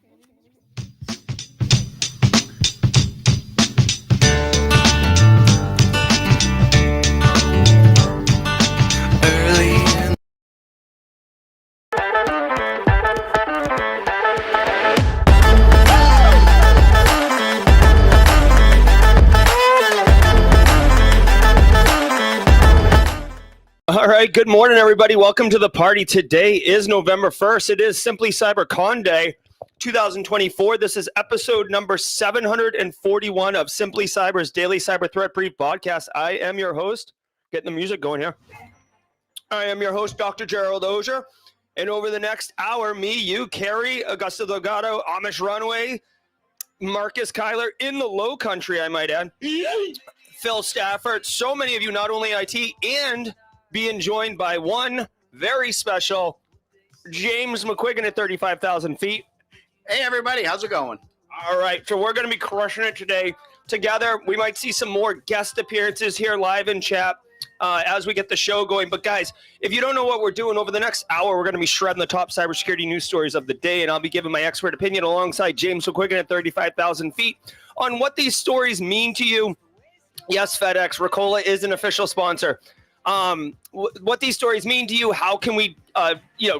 All right, good morning, everybody. Welcome to the party. Today is November 1st. It is Simply CyberCon Day 2024. This is episode number 741 of Simply Cyber's Daily Cyber Threat Brief podcast. I am your host. Getting the music going here. I am your host, Dr. Gerald Auger. And over the next hour, me, you, Carrie, Augusta Delgado, Amish Runway, Marcus Kyler in the low country, I might add, Phil Stafford, so many of you, not only IT, and being joined by one very special James McQuiggan at 35,000 feet. Hey, everybody. How's it going? All right. So we're going to be crushing it today together. We might see some more guest appearances here live in chat as we get the show going. But, guys, if you don't know what we're doing, over the next hour, we're going to be shredding the top cybersecurity news stories of the day, and I'll be giving my expert opinion alongside James McQuiggan at 35,000 feet on what these stories mean to you. Yes, FedEx, Ricola is an official sponsor. What these stories mean to you, how can we,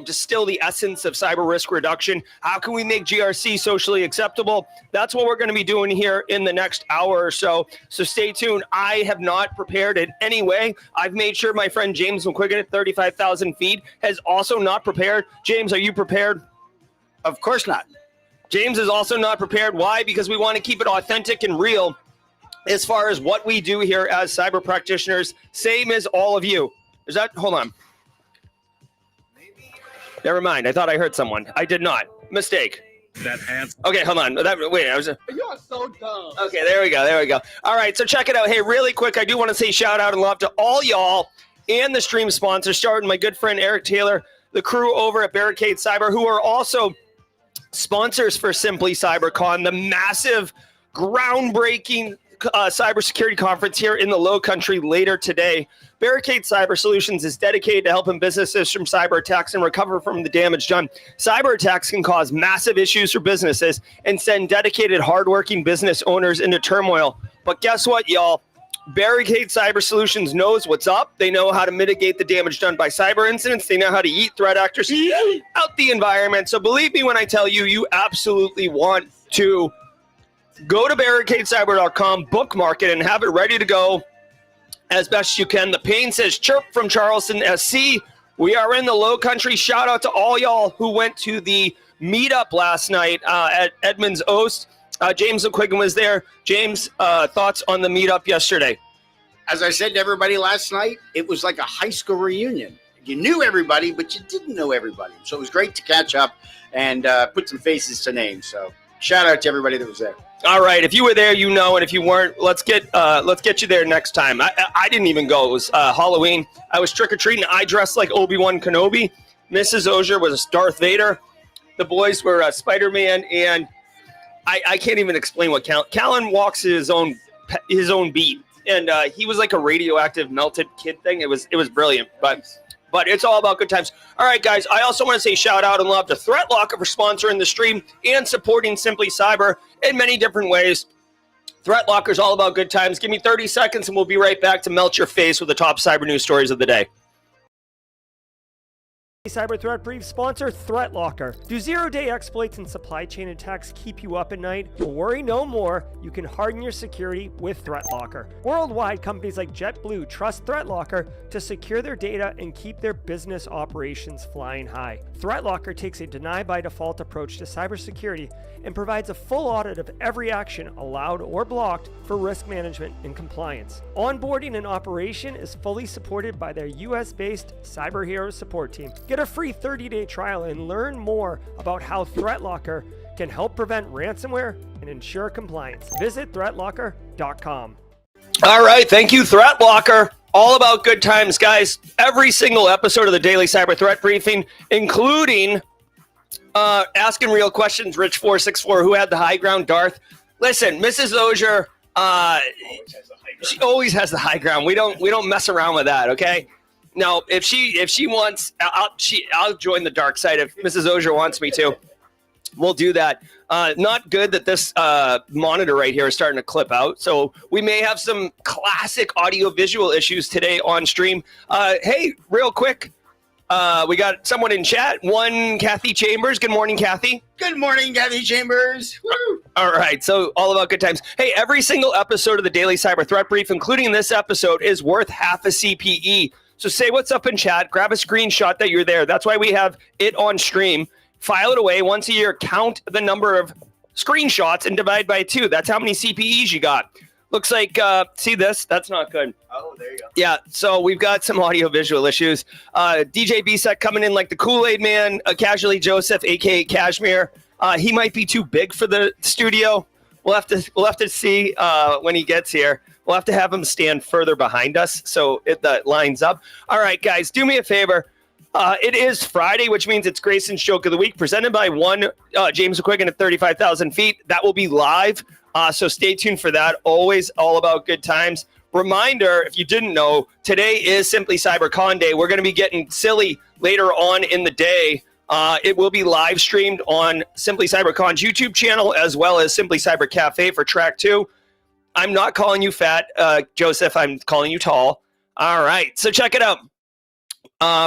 distill the essence of cyber risk reduction? How can we make GRC socially acceptable? That's what we're going to be doing here in the next hour or so. So stay tuned. I have not prepared in any way. I've made sure my friend James McQuiggan at 35,000 feet has also not prepared. James, are you prepared? Of course not. James is also not prepared. Why? Because we want to keep it authentic and real as far as what we do here as cyber practitioners, same as all of you. Is that, hold on. Never mind. I thought I heard someone. I did not. Mistake. That handsome. Okay, hold on. Wait, I was. You are so dumb. Okay, there we go. All right, so check it out. Hey, really quick, I do want to say shout out and love to all y'all and the stream sponsors, starting my good friend Eric Taylor, the crew over at Barricade Cyber, who are also sponsors for Simply CyberCon, the massive, groundbreaking cybersecurity conference here in the low country later today. Barricade Cyber Solutions is dedicated to helping businesses from cyber attacks and recover from the damage done. Cyber attacks can cause massive issues for businesses and send dedicated, hardworking business owners into turmoil. But guess what, y'all? Barricade Cyber Solutions knows what's up. They know how to mitigate the damage done by cyber incidents. They know how to eat threat actors out the environment. So believe me when I tell you, you absolutely want to go to barricadecyber.com, bookmark it, and have it ready to go as best you can. The pain says chirp from Charleston, SC. We are in the low country. Shout out to all y'all who went to the meetup last night at Edmonds Oast. James McQuiggan was there. James, thoughts on the meetup yesterday? As I said to everybody last night, it was like a high school reunion. You knew everybody, but you didn't know everybody. So it was great to catch up and put some faces to names. So shout out to everybody that was there. All right, if you were there, you know, and if you weren't, let's get you there next time. I didn't even go. It was Halloween. I was trick-or-treating. I dressed like Obi-Wan Kenobi. Mrs. Auger was Darth Vader. The boys were Spider-Man, and I can't even explain what Callan walks his own beat, and he was like a radioactive melted kid thing. It was brilliant, but it's all about good times. All right, guys, I also want to say shout out and love to ThreatLocker for sponsoring the stream and supporting Simply Cyber in many different ways. ThreatLocker is all about good times. Give me 30 seconds and we'll be right back to melt your face with the top cyber news stories of the day. Cyber Threat Brief sponsor ThreatLocker. Do zero-day exploits and supply chain attacks keep you up at night? Well, worry no more. You can harden your security with ThreatLocker. Worldwide, companies like JetBlue trust ThreatLocker to secure their data and keep their business operations flying high. ThreatLocker takes a deny-by-default approach to cybersecurity and provides a full audit of every action allowed or blocked for risk management and compliance. Onboarding and operation is fully supported by their US-based Cyber Heroes support team. Get a free 30-day trial and learn more about how ThreatLocker can help prevent ransomware and ensure compliance. Visit threatlocker.com. All right, thank you, ThreatLocker. All about good times, guys. Every single episode of the Daily Cyber Threat Briefing, including asking real questions, Rich464, who had the high ground, Darth. Listen, Mrs. Auger, she always has the high ground. We don't mess around with that, okay? Now, if she wants, I'll join the dark side if Mrs. Auger wants me to. We'll do that. Not good that this monitor right here is starting to clip out. So we may have some classic audio-visual issues today on stream. Hey, real quick, we got someone in chat. One, Kathy Chambers. Good morning, Kathy. Good morning, Kathy Chambers. Woo! All right, so all about good times. Hey, every single episode of the Daily Cyber Threat Brief, including this episode, is worth half a CPE. So say what's up in chat. Grab a screenshot that you're there. That's why we have it on stream. File it away once a year. Count the number of screenshots and divide by 2. That's how many CPEs you got. Looks like, see this? That's not good. Oh, there you go. Yeah, so we've got some audio-visual issues. DJ B-Sec coming in like the Kool-Aid Man. Casually Joseph, a.k.a. Cashmere. He might be too big for the studio. We'll have to see when he gets here. We'll have to have him stand further behind us so that lines up. All right, guys, do me a favor. It is Friday, which means it's Grayson's Joke of the Week, presented by James McQuiggan at 35,000 feet. That will be live, so stay tuned for that. Always all about good times. Reminder, if you didn't know, today is Simply CyberCon Day. We're going to be getting silly later on in the day. It will be live streamed on Simply CyberCon's YouTube channel, as well as Simply Cyber Cafe for track 2. I'm not calling you fat, Joseph. I'm calling you tall. All right, so check it out.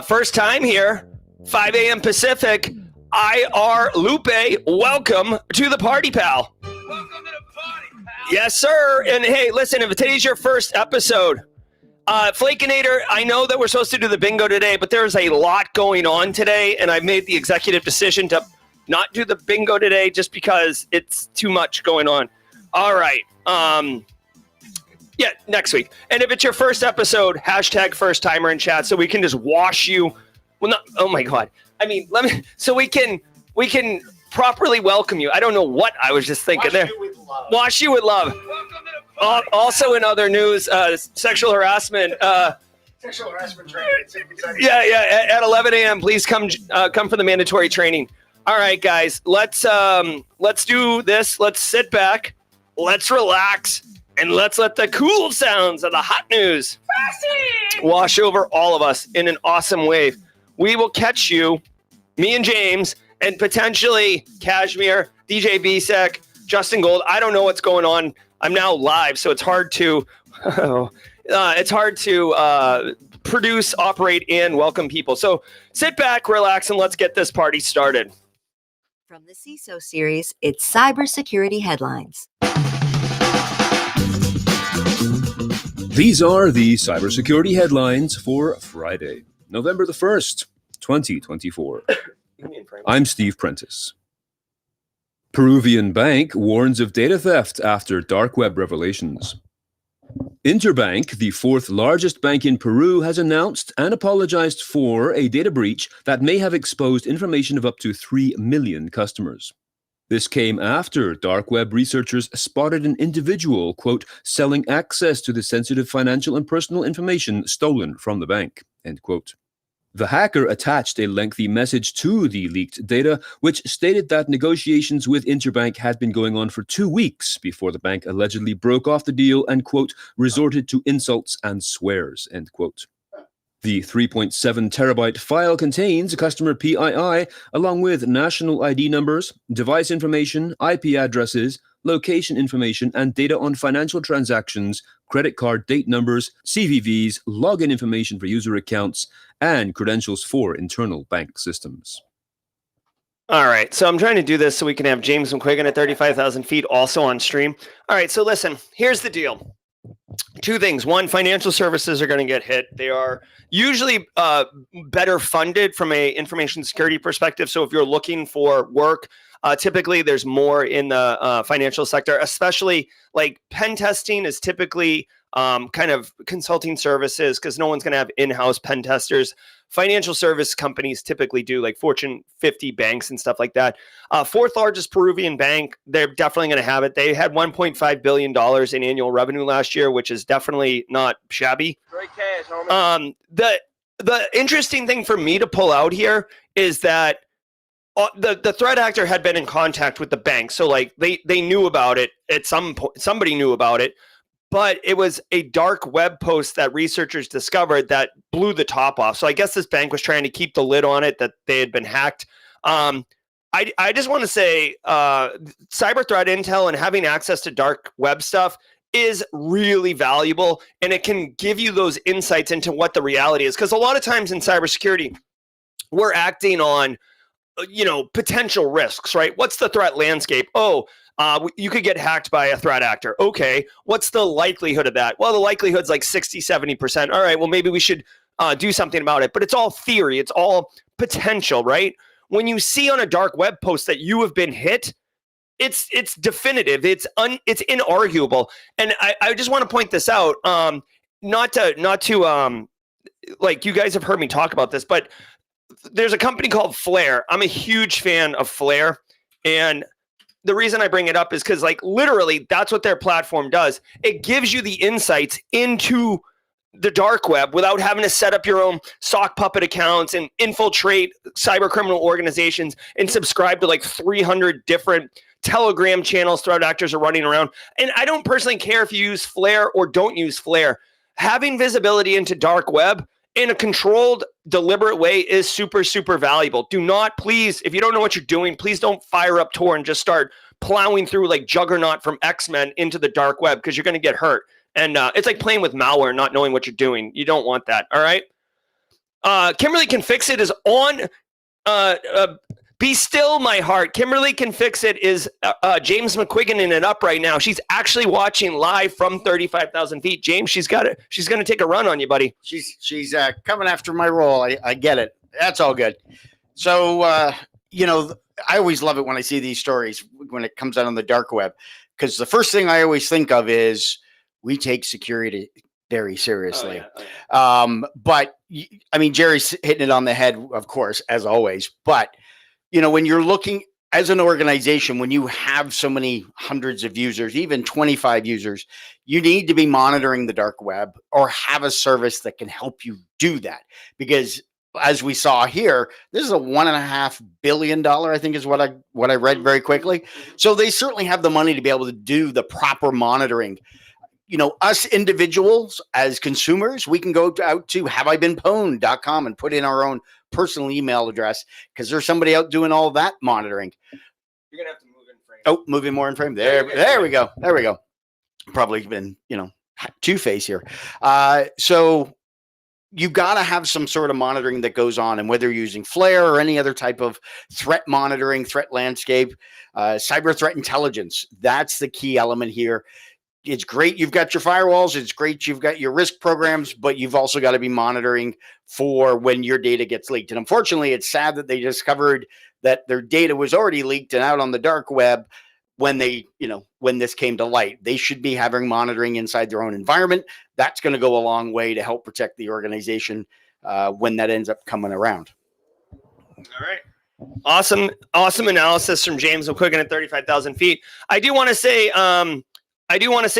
First time here, 5 a.m. Pacific, IR Lupe, welcome to the party, pal. Welcome to the party, pal. Yes, sir. And hey, listen, if today's your first episode, Flakinator, I know that we're supposed to do the bingo today, but there's a lot going on today, and I've made the executive decision to not do the bingo today just because it's too much going on. All right. Yeah, next week. And if it's your first episode, hashtag first timer in chat so we can just wash you. Well, not, oh my God. I mean, so we can properly welcome you. I don't know what I was just thinking there. Wash you with love. Also in other news, sexual harassment. Sexual harassment training. Yeah. At 11 a.m., please come for the mandatory training. All right, guys, let's do this. Let's sit back. Let's relax. And let's let the cool sounds of the hot news wash over all of us in an awesome wave. We will catch you, me and James, and potentially Cashmere, DJ B-Sec, Justin Gold. I don't know what's going on. I'm now live, so it's hard to produce, operate, and welcome people. So sit back, relax, and let's get this party started. From the CISO series, it's Cybersecurity Headlines. These are the cybersecurity headlines for Friday, November the 1st, 2024. I'm Steve Prentice. Peruvian bank warns of data theft after dark web revelations. Interbank, the fourth largest bank in Peru, has announced and apologized for a data breach that may have exposed information of up to 3 million customers. This came after dark web researchers spotted an individual, quote, selling access to the sensitive financial and personal information stolen from the bank, end quote. The hacker attached a lengthy message to the leaked data, which stated that negotiations with Interbank had been going on for 2 weeks before the bank allegedly broke off the deal and, quote, resorted to insults and swears, end quote. The 3.7 terabyte file contains customer PII along with national ID numbers, device information, IP addresses, location information, and data on financial transactions, credit card date numbers, CVVs, login information for user accounts, and credentials for internal bank systems. All right, so I'm trying to do this so we can have James McQuiggan at 35,000 feet also on stream. All right, so listen, here's the deal. 2 things. One, financial services are going to get hit. They are usually better funded from a information security perspective. So if you're looking for work, typically there's more in the financial sector, especially like pen testing is typically kind of consulting services because no one's going to have in-house pen testers. Financial service companies typically do, like Fortune 50 banks and stuff like that. Fourth largest Peruvian bank, they're definitely going to have it. They had $1.5 billion in annual revenue last year, which is definitely not shabby. Great cash, homie. The interesting thing for me to pull out here is that the threat actor had been in contact with the bank. So like they knew about it at some point, somebody knew about it. But it was a dark web post that researchers discovered that blew the top off. So I guess this bank was trying to keep the lid on it, that they had been hacked. I just want to say cyber threat intel and having access to dark web stuff is really valuable, and it can give you those insights into what the reality is. Because a lot of times in cybersecurity, we're acting on, potential risks, right? What's the threat landscape? Oh, you could get hacked by a threat actor. Okay, what's the likelihood of that? Well, the likelihood's like 60, 70%. All right, well, maybe we should do something about it. But it's all theory. It's all potential, right? When you see on a dark web post that you have been hit, it's definitive. It's inarguable. And I just want to point this out. Not to like, you guys have heard me talk about this, but there's a company called Flare. I'm a huge fan of Flare, and the reason I bring it up is because, like, literally, that's what their platform does. It gives you the insights into the dark web without having to set up your own sock puppet accounts and infiltrate cyber criminal organizations and subscribe to like 300 different Telegram channels threat actors are running around. And I don't personally care if you use Flare or don't use Flare. Having visibility into dark web in a controlled, deliberate way is super, super valuable. Do not, please, if you don't know what you're doing, please don't fire up Tor and just start plowing through like Juggernaut from X-Men into the dark web, because you're going to get hurt. And it's like playing with malware, not knowing what you're doing. You don't want that, all right? Kimberly Can Fix It is on. Be Still My Heart. Kimberly Can Fix It is James McQuiggan in it up right now. She's actually watching live from 35,000 feet. James, she's got it. She's going to take a run on you, buddy. She's coming after my role. I get it. That's all good. So, I always love it when I see these stories when it comes out on the dark web, because the first thing I always think of is we take security very seriously. But I mean, Jerry's hitting it on the head, of course, as always. But, when you're looking as an organization, when you have so many hundreds of users, even 25 users, you need to be monitoring the dark web or have a service that can help you do that. Because as we saw here, this is a $1.5 billion, I think is what I read very quickly. So they certainly have the money to be able to do the proper monitoring. Us individuals as consumers, we can go out to haveibeenpwned.com and put in our own personal email address, because there's somebody out doing all that monitoring. You're going to have to move in frame. Oh, moving more in frame. There we go. There we go. Probably been, two-face here. So you got to have some sort of monitoring that goes on, and whether you're using Flare or any other type of threat monitoring, threat landscape, cyber threat intelligence, that's the key element here. It's great you've got your firewalls. It's great you've got your risk programs, but you've also got to be monitoring for when your data gets leaked. And unfortunately, it's sad that they discovered that their data was already leaked and out on the dark web when when this came to light. They should be having monitoring inside their own environment. That's going to go a long way to help protect the organization when that ends up coming around. All right. Awesome analysis from James McQuiggan at 35,000 feet. I do want to say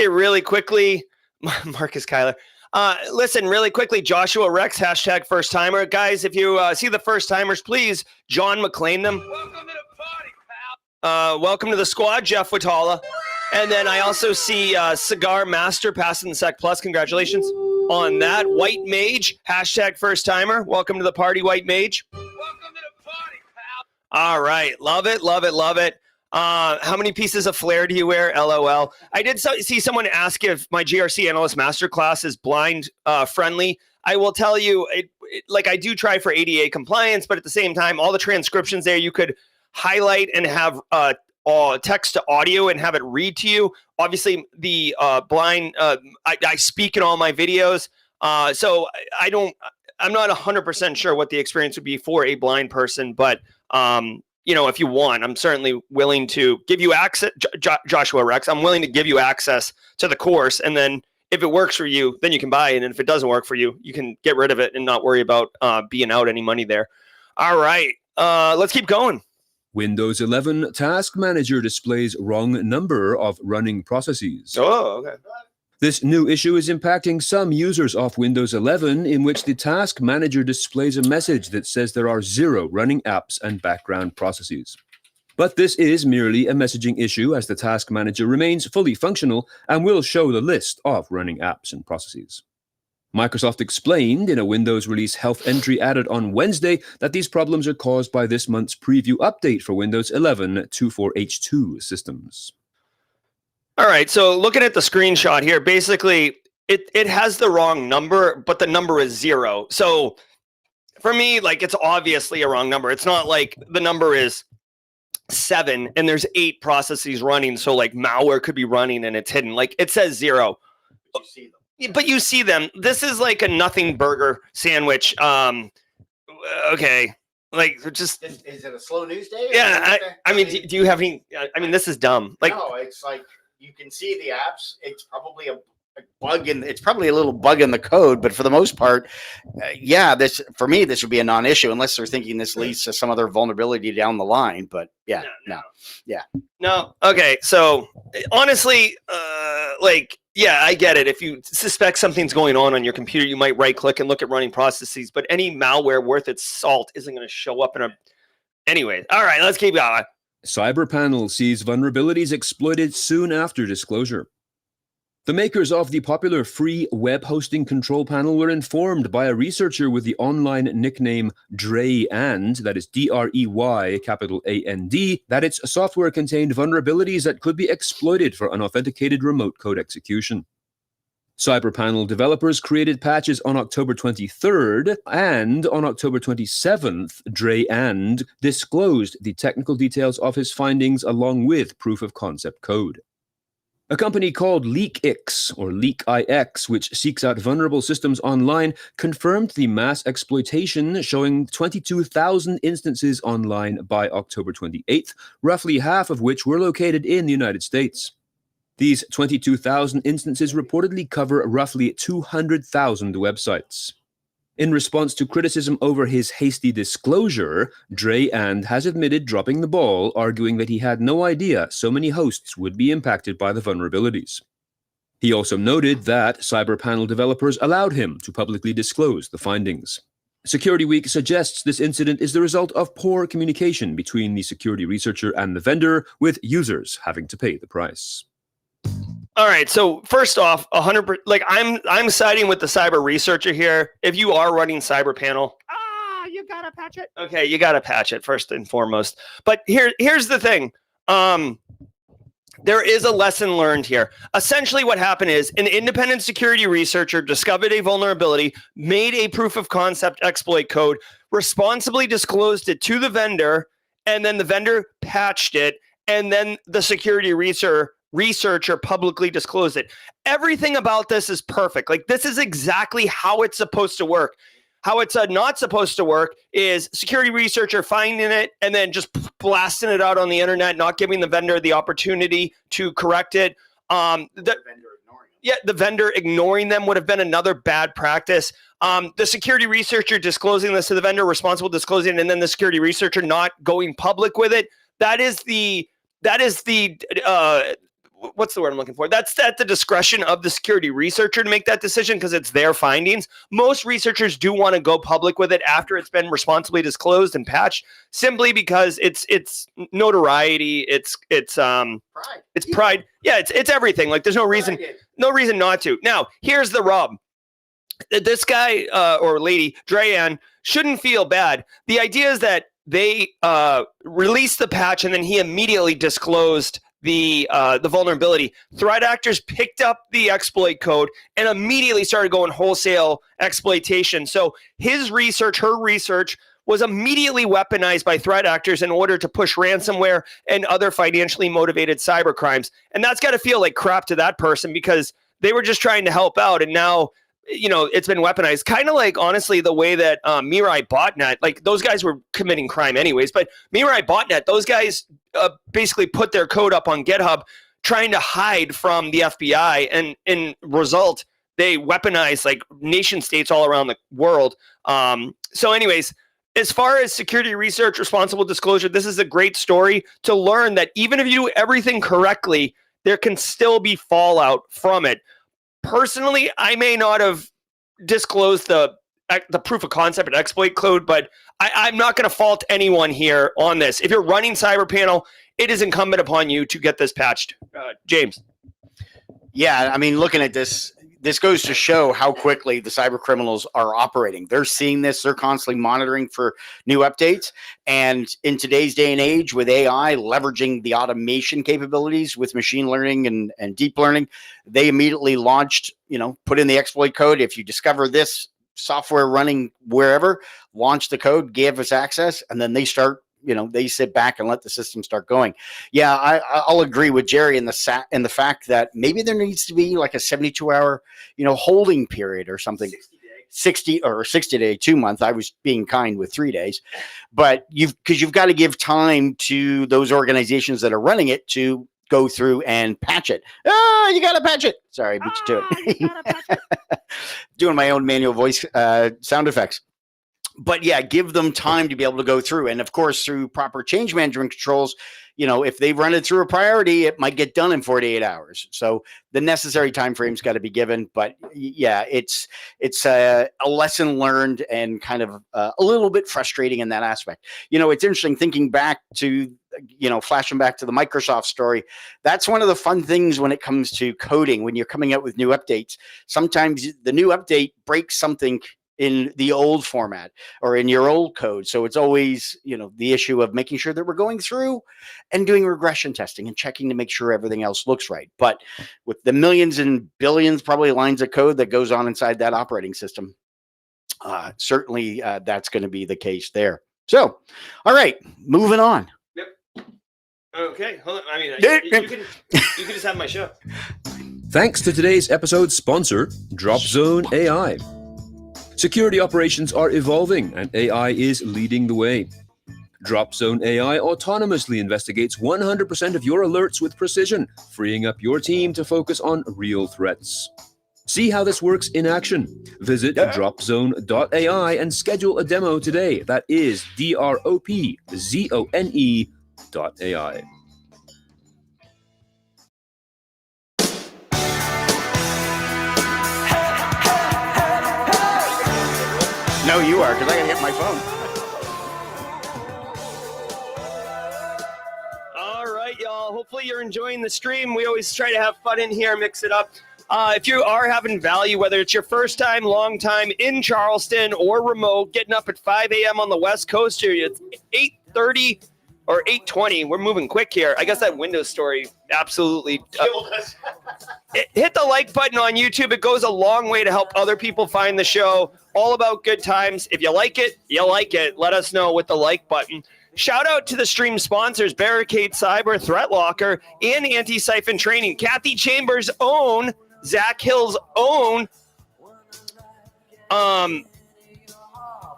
really quickly, Marcus Kyler, listen really quickly, Joshua Rex, hashtag first timer. Guys, if you see the first timers, please John McClain them. Welcome to the party, pal. Welcome to the squad, Jeff Watala. And then I also see Cigar Master passing the Sec Plus. Congratulations on that. White Mage, hashtag first timer. Welcome to the party, White Mage. Welcome to the party, pal. All right. Love it, love it, love it. How many pieces of Flare do you wear? LOL. I did see someone ask if my GRC Analyst Masterclass is blind friendly. I will tell you, like, I do try for ADA compliance, but at the same time, all the transcriptions there, you could highlight and have text to audio and have it read to you. Obviously, the blind, I speak in all my videos, so I'm not 100% sure what the experience would be for a blind person, but if you want, I'm certainly willing to give you access, Joshua Rex. I'm willing to give you access to the course, and then if it works for you, then you can buy it, and if it doesn't work for you, you can get rid of it and not worry about being out any money there. All right, let's keep going. Windows 11 Task Manager displays wrong number of running processes. Oh, okay. This new issue is impacting some users of Windows 11, in which the Task Manager displays a message that says there are 0 running apps and background processes. But this is merely a messaging issue, as the Task Manager remains fully functional and will show the list of running apps and processes. Microsoft explained in a Windows release health entry added on Wednesday that these problems are caused by this month's preview update for Windows 11 24H2 systems. All right, so looking at the screenshot here, basically it has the wrong number, but the number is 0. So for me, like, it's obviously a wrong number. It's not like the number is 7 and there's 8 processes running, so like malware could be running and it's hidden. Like, it says 0. You see them. But you see them. This is like a nothing burger sandwich. Okay. Like, just... Is it a slow news day? Yeah, I mean, do you have any... I mean, this is dumb. Like, no, it's like you can see the apps. It's probably a bug it's probably a little bug in the code, but for the most part, this for me, this would be a non-issue unless they're thinking this leads to some other vulnerability down the line. But no. Okay, so honestly, I get it. If you suspect something's going on your computer, you might right-click and look at running processes. But any malware worth its salt isn't going to show up in a. Anyway, all right, let's keep going. CyberPanel sees vulnerabilities exploited soon after disclosure. The makers of the popular free web hosting control panel were informed by a researcher with the online nickname Strand, that is D-R-E-Y, capital A-N-D, that its software contained vulnerabilities that could be exploited for unauthenticated remote code execution. CyberPanel developers created patches on October 23rd, and on October 27th, Strand disclosed the technical details of his findings along with proof-of-concept code. A company called LeakX, or LeakIX, which seeks out vulnerable systems online, confirmed the mass exploitation, showing 22,000 instances online by October 28th, roughly half of which were located in the United States. These 22,000 instances reportedly cover roughly 200,000 websites. In response to criticism over his hasty disclosure, Strand has admitted dropping the ball, arguing that he had no idea so many hosts would be impacted by the vulnerabilities. He also noted that CyberPanel developers allowed him to publicly disclose the findings. Security Week suggests this incident is the result of poor communication between the security researcher and the vendor, with users having to pay the price. All right, so first off, 100%, like, I'm siding with the cyber researcher here. If you are running CyberPanel, you gotta patch it. Okay, you gotta patch it first and foremost. But here's the thing. There is a lesson learned here. Essentially, what happened is an independent security researcher discovered a vulnerability, made a proof of concept exploit code, responsibly disclosed it to the vendor, and then the vendor patched it, and then the security researcher publicly disclosed it. Everything about this is perfect. Like, this is exactly how it's supposed to work. How it's not supposed to work is security researcher finding it and then just blasting it out on the internet, not giving the vendor the opportunity to correct it. The vendor ignoring them would have been another bad practice. The security researcher disclosing this to the vendor, responsible disclosing, and then the security researcher not going public with it. That is the what's the word I'm looking for? That's at the discretion of the security researcher to make that decision because it's their findings. Most researchers do want to go public with it after it's been responsibly disclosed and patched, simply because it's notoriety, it's pride. It's pride. Yeah, it's everything. Like, there's no reason not to. Now, here's the rub. This guy or lady, Strand, shouldn't feel bad. The idea is that they released the patch and then he immediately disclosed the vulnerability. Threat actors picked up the exploit code and immediately started going wholesale exploitation. So her research was immediately weaponized by threat actors in order to push ransomware and other financially motivated cyber crimes. And that's got to feel like crap to that person because they were just trying to help out, and now it's been weaponized. Kind of like, honestly, the way that Mirai Botnet, like, those guys were committing crime anyways, but Mirai Botnet, those guys basically put their code up on GitHub trying to hide from the FBI, and in result, they weaponized like nation states all around the world. So anyways, as far as security research, responsible disclosure, this is a great story to learn that even if you do everything correctly, there can still be fallout from it. Personally, I may not have disclosed the proof of concept and exploit code, but I'm not going to fault anyone here on this. If you're running CyberPanel, it is incumbent upon you to get this patched. James. Yeah, I mean, looking at this, this goes to show how quickly the cyber criminals are operating. They're seeing this. They're constantly monitoring for new updates. And in today's day and age, with AI leveraging the automation capabilities with machine learning and deep learning, they immediately launched, put in the exploit code. If you discover this software running wherever, launch the code, give us access, and then they start, they sit back and let the system start going. Yeah, I'll agree with Jerry in the fact that maybe there needs to be like a 72-hour, holding period or something. 60 day, 2 month. I was being kind with 3 days, but because you've got to give time to those organizations that are running it to go through and patch it. You got to patch it. Sorry, I beat you to it. Doing my own manual voice sound effects. But yeah, give them time to be able to go through. And of course, through proper change management controls, if they run it through a priority, it might get done in 48 hours. So the necessary time frame's got to be given. But yeah, it's a lesson learned and kind of a little bit frustrating in that aspect. It's interesting thinking back to, flashing back to the Microsoft story. That's one of the fun things when it comes to coding, when you're coming out with new updates. Sometimes the new update breaks something in the old format or in your old code. So it's always, the issue of making sure that we're going through and doing regression testing and checking to make sure everything else looks right. But with the millions and billions, probably lines of code that goes on inside that operating system, certainly that's going to be the case there. So, all right, moving on. Yep. Okay. Hold on. I mean, you can just have my show. Thanks to today's episode sponsor, DropZone AI. Security operations are evolving, and AI is leading the way. DropZone AI autonomously investigates 100% of your alerts with precision, freeing up your team to focus on real threats. See how this works in action. Visit dropzone.ai and schedule a demo today. That is DROPZONE.ai. No, you are, because I got to hit my phone. All right, y'all. Hopefully you're enjoying the stream. We always try to have fun in here, mix it up. If you are having value, whether it's your first time, long time in Charleston or remote, getting up at 5 a.m. on the West Coast here, it's 8:30 or 8:20. We're moving quick here. I guess that Windows story absolutely killed us. Hit the like button on YouTube. It goes a long way to help other people find the show. All about good times. If you like it, you like it. Let us know with the like button. Shout out to the stream sponsors, Barricade Cyber, Threat Locker, and Antisyphon Training. Kathy Chambers' own, Zach Hill's own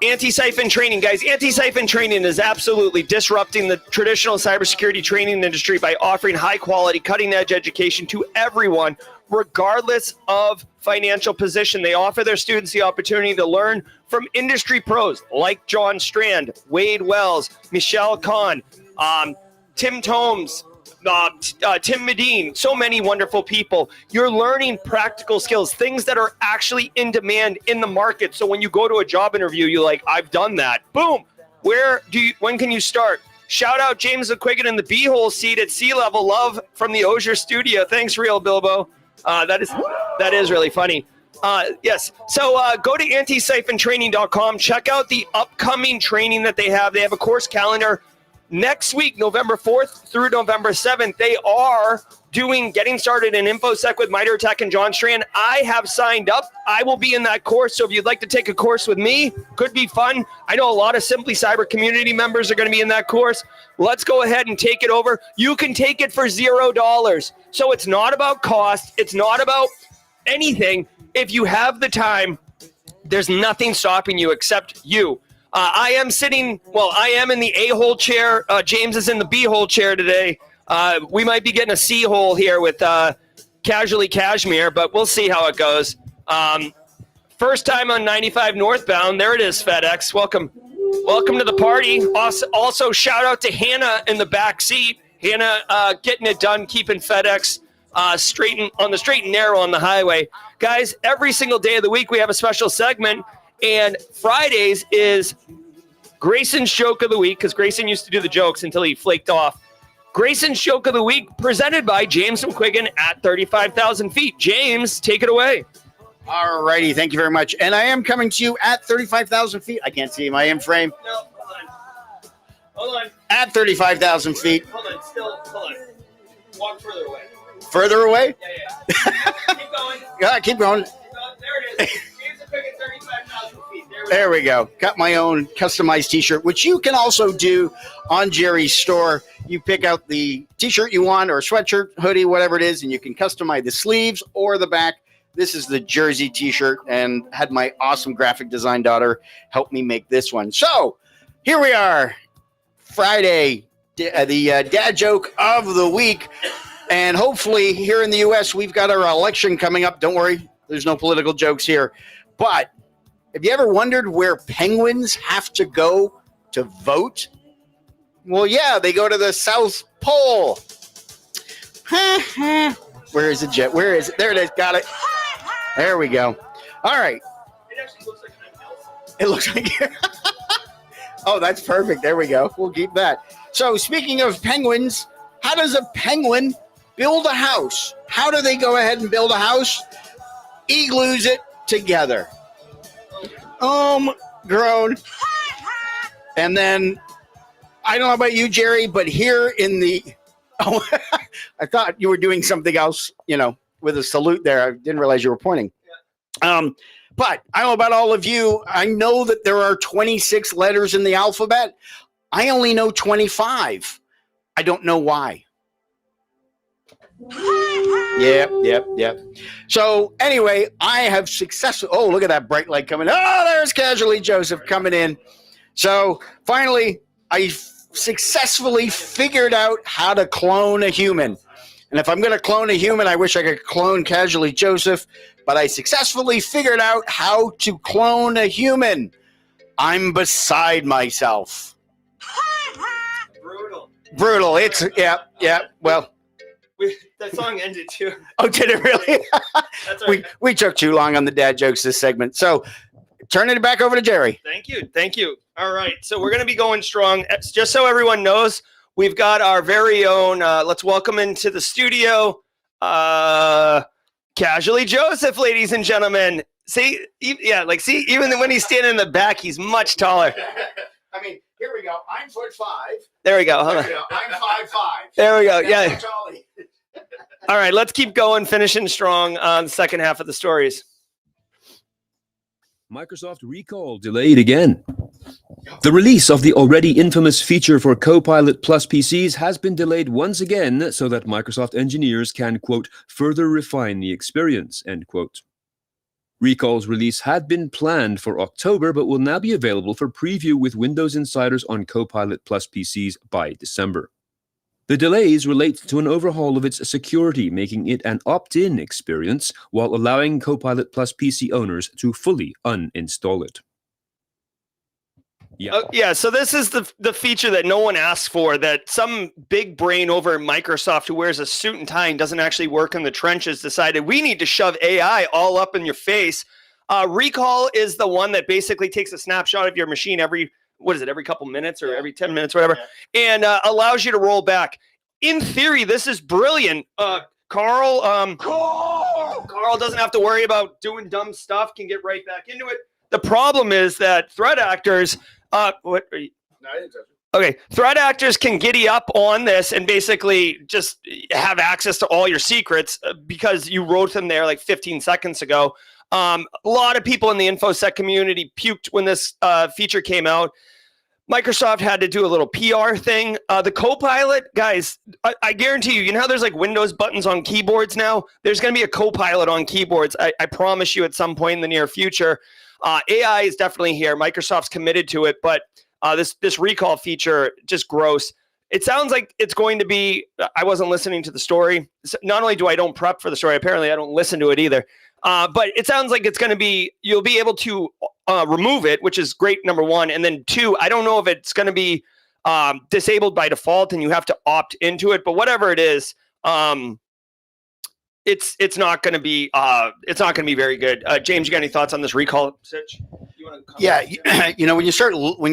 Antisyphon Training. Guys, Antisyphon Training is absolutely disrupting the traditional cybersecurity training industry by offering high-quality, cutting-edge education to everyone, regardless of financial position. They offer their students the opportunity to learn from industry pros like John Strand, Wade Wells, Michelle Kahn, Tim Tomes, Tim Medine, so many wonderful people. You're learning practical skills, things that are actually in demand in the market. So when you go to a job interview, you're like, I've done that. Boom. When can you start? Shout out James McQuiggan in the B-hole seat at sea level. Love from the Auger studio. Thanks, Real Bilbo. That is really funny. Yes. So go to antisyphontraining.com. Check out the upcoming training that they have. They have a course calendar. Next week, November 4th through November 7th, they are getting started in InfoSec with MITRE ATT&CK and John Strand. I have signed up. I will be in that course. So if you'd like to take a course with me, could be fun. I know a lot of Simply Cyber community members are going to be in that course. Let's go ahead and take it over. You can take it for $0. So it's not about cost. It's not about anything. If you have the time, there's nothing stopping you except you. I am in the A-hole chair. James is in the B-hole chair today. We might be getting a C-hole here with Casually Cashmere, but we'll see how it goes. First time on 95 northbound. There it is, FedEx. Welcome to the party. Also, shout out to Hannah in the back seat. Hannah getting it done, keeping FedEx on the straight and narrow on the highway. Guys, every single day of the week we have a special segment. And Fridays is Grayson's Joke of the Week, because Grayson used to do the jokes until he flaked off. Grayson's Joke of the Week presented by James McQuiggan at 35,000 feet. James, take it away. All righty. Thank you very much. And I am coming to you at 35,000 feet. I can't see my in frame. No, hold on. Hold on. At 35,000 feet. Hold on. Still, hold on. Walk further away. Further away? Yeah. Keep going. Yeah, keep going. There it is. Here's a pick at 35,000 feet. There we go. Got my own customized t-shirt, which you can also do on Jerry's store. You pick out the t-shirt you want or sweatshirt, hoodie, whatever it is, and you can customize the sleeves or the back. This is the Jersey t-shirt, and had my awesome graphic design daughter help me make this one. So here we are, Friday, the dad joke of the week. And hopefully here in the U.S., we've got our election coming up. Don't worry, there's no political jokes here. But have you ever wondered where penguins have to go to vote? Well, yeah, they go to the South Pole. Where is it, Jet? Where is it? There it is. Got it. There we go. All right. It actually looks like an Elsa. It looks like Oh, that's perfect. There we go. We'll keep that. So speaking of penguins, how does a penguin build a house? How do they go ahead and build a house? Igloos it together. Grown. And then, I don't know about you, Jerry, but here in the... Oh, I thought you were doing something else, with a salute there. I didn't realize you were pointing. But I don't know about all of you. I know that there are 26 letters in the alphabet. I only know 25. I don't know why. Yep. So anyway, I have successfully... Oh, look at that bright light coming. Oh, there's Casually Joseph coming in. So finally, I successfully figured out how to clone a human. And if I'm going to clone a human, I wish I could clone Casually Joseph, but I successfully figured out how to clone a human. I'm beside myself. Brutal. It's, yeah. Well, that song ended too. Oh, did it really? That's all right. We took too long on the dad jokes this segment. So turning it back over to Jerry. Thank you. All right. So we're going to be going strong. Just so everyone knows, we've got our very own, let's welcome into the studio, Casually Joseph, ladies and gentlemen. See, even when he's standing in the back, he's much taller. I mean, here we go. I'm 5'5". There we go. Hold on. I'm 5'5". There we go. Yeah. All right. Let's keep going, finishing strong on the second half of the stories. Microsoft recall delayed again. The release of the already infamous feature for Copilot Plus PCs has been delayed once again so that Microsoft engineers can, quote, further refine the experience, end quote. Recall's release had been planned for October, but will now be available for preview with Windows insiders on Copilot Plus PCs by December. The delays relate to an overhaul of its security, making it an opt-in experience while allowing Copilot Plus PC owners to fully uninstall it. So this is the feature that no one asked for, that some big brain over at Microsoft who wears a suit and tie and doesn't actually work in the trenches decided we need to shove AI all up in your face. Recall is the one that basically takes a snapshot of your machine every couple minutes or every 10 minutes, whatever, and allows you to roll back. In theory, this is brilliant. Carl doesn't have to worry about doing dumb stuff, can get right back into it. The problem is that threat actors, threat actors can giddy up on this and basically just have access to all your secrets because you wrote them there like 15 seconds ago. A lot of people in the InfoSec community puked when this feature came out. Microsoft had to do a little PR thing. The Copilot, guys, I guarantee you know how there's like Windows buttons on keyboards now? There's going to be a Copilot on keyboards. I promise you at some point in the near future. AI is definitely here. Microsoft's committed to it, but this recall feature, just gross. It sounds like it's going to be, I wasn't listening to the story. Not only do I don't prep for the story, apparently I don't listen to it either. But it sounds like it's going to be, you'll be able to remove it, which is great, number one. And then two, I don't know if it's going to be disabled by default and you have to opt into it, but whatever it is, it's not going to be very good. James, you got any thoughts on this recall switch? When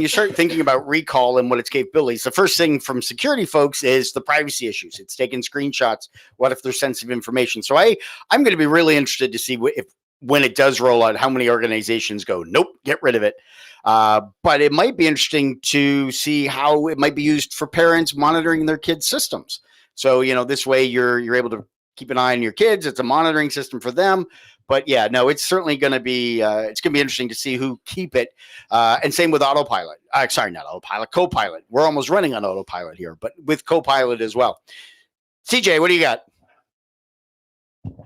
you start thinking about recall and what its capabilities, the first thing from security folks is the privacy issues. It's taking screenshots. What if there's sensitive information? So I'm going to be really interested to see if when it does roll out, how many organizations go, nope, get rid of it. But it might be interesting to see how it might be used for parents monitoring their kids' systems. So, this way you're able to keep an eye on your kids. It's a monitoring system for them. But yeah, no, it's certainly going to be interesting to see who keep it. And same with autopilot. Sorry, not autopilot, Copilot. We're almost running on autopilot here, but with Copilot as well. CJ, what do you got?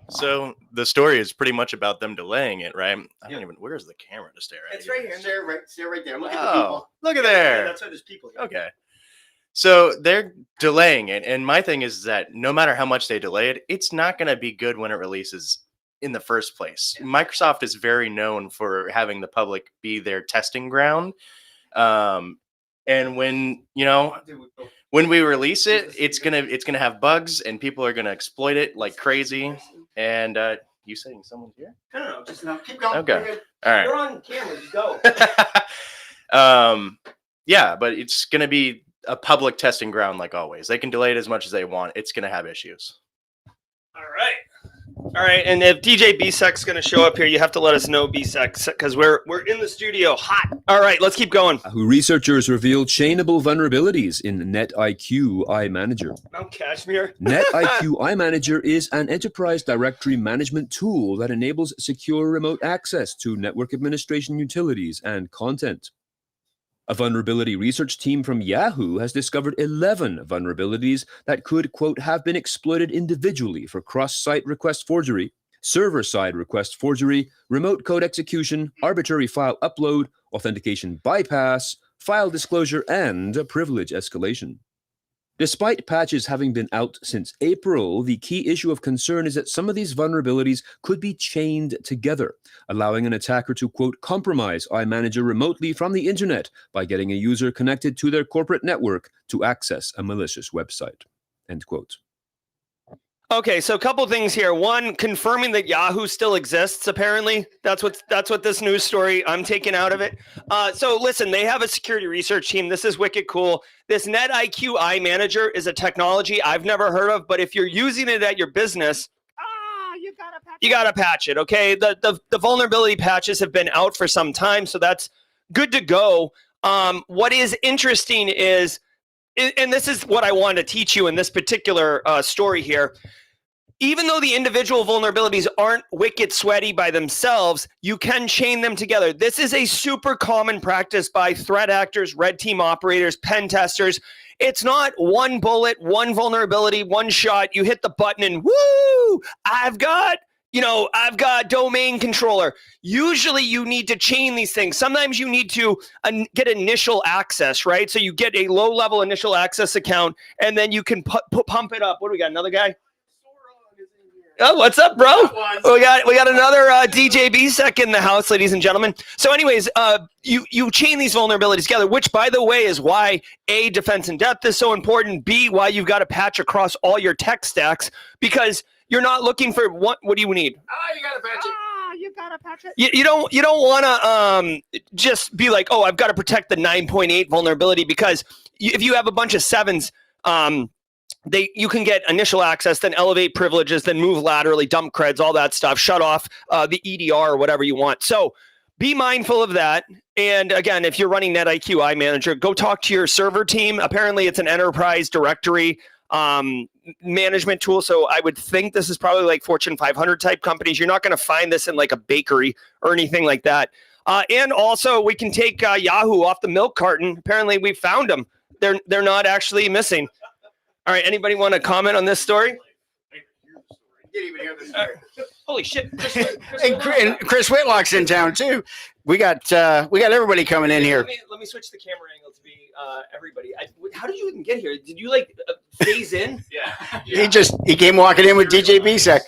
So the story is pretty much about them delaying it, right? I don't even. Where's the camera to stare at? It's right here. Stare right there. Look at the Oh, people. look at there. That's why there's people here. Okay. So they're delaying it. And my thing is that no matter how much they delay it, it's not going to be good when it releases in the first place. Yeah. Microsoft is very known for having the public be their testing ground. And when we release it, it's gonna have bugs and people are gonna exploit it like crazy. And you saying someone's here? No, just keep going. Okay. All right. You're on camera. Just go. Yeah, but it's gonna be a public testing ground like always. They can delay it as much as they want. It's gonna have issues. All right, and if DJ BSEC's going to show up here, you have to let us know, BSEC, because we're in the studio hot. All right, let's keep going. Researchers revealed chainable vulnerabilities in NetIQ iManager. Mount Kashmir. NetIQ iManager is an enterprise directory management tool that enables secure remote access to network administration utilities and content. A vulnerability research team from Yahoo has discovered 11 vulnerabilities that could, quote, have been exploited individually for cross-site request forgery, server-side request forgery, remote code execution, arbitrary file upload, authentication bypass, file disclosure, and privilege escalation. Despite patches having been out since April, the key issue of concern is that some of these vulnerabilities could be chained together, allowing an attacker to, quote, compromise iManager remotely from the internet by getting a user connected to their corporate network to access a malicious website, end quote. Okay, so a couple things here. One, confirming that Yahoo still exists, apparently. That's what this news story I'm taking out of it. So listen, they have a security research team. This is wicked cool. This NetIQ iManager is a technology I've never heard of, but if you're using it at your business, you gotta patch it, okay? The vulnerability patches have been out for some time, so that's good to go. What is interesting is, and this is what I wanted to teach you in this particular story here, even though the individual vulnerabilities aren't wicked sweaty by themselves, you can chain them together. This is a super common practice by threat actors, red team operators, pen testers. It's not one bullet, one vulnerability, one shot. You hit the button and woo, I've got domain controller. Usually you need to chain these things. Sometimes you need to get initial access, right? So you get a low-level initial access account, and then you can pump it up. What do we got, another guy? Oh, what's up, bro? We got another DJ BSEC in the house, ladies and gentlemen. So anyways, you chain these vulnerabilities together, which, by the way, is why A, defense in depth is so important, B, why you've got to patch across all your tech stacks, because you're not looking for what do you need? You got to patch it. You got to patch it. You don't want to just be like, oh, I've got to protect the 9.8 vulnerability, because if you have a bunch of 7s, you can get initial access, then elevate privileges, then move laterally, dump creds, all that stuff, shut off the EDR or whatever you want. So be mindful of that. And again, if you're running NetIQ iManager, go talk to your server team. Apparently, it's an enterprise directory management tool. So I would think this is probably like Fortune 500 type companies. You're not going to find this in like a bakery or anything like that. And also, we can take Yahoo off the milk carton. Apparently, we found them. They're not actually missing. All right, anybody want to comment on this story? Didn't even hear the story. Holy shit! And Chris Whitlock's in town too. We got everybody coming in here. Let me switch the camera angle to be everybody. How did you even get here? Did you like phase in? Yeah. He came walking in with DJ BSEC.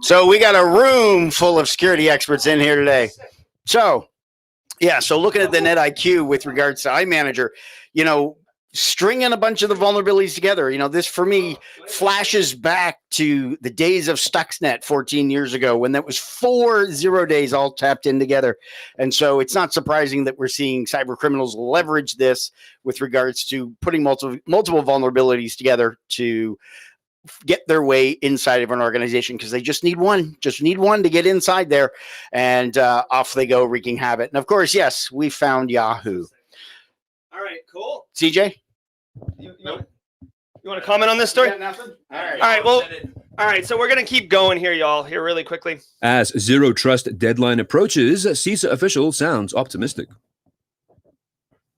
So we got a room full of security experts in here today. So looking at the NetIQ with regards to iManager, stringing a bunch of the vulnerabilities together, this for me flashes back to the days of Stuxnet 14 years ago, when that was 4 0 days all tapped in together. And so it's not surprising that we're seeing cyber criminals leverage this with regards to putting multiple vulnerabilities together to get their way inside of an organization because they just need one to get inside there, and off they go wreaking havoc. And of course, yes, we found Yahoo. All right, cool. CJ, You want to comment on this story? nothing. All right, well, all right, so we're going to keep going here, y'all, here really quickly. As Zero Trust deadline approaches, CISA official sounds optimistic.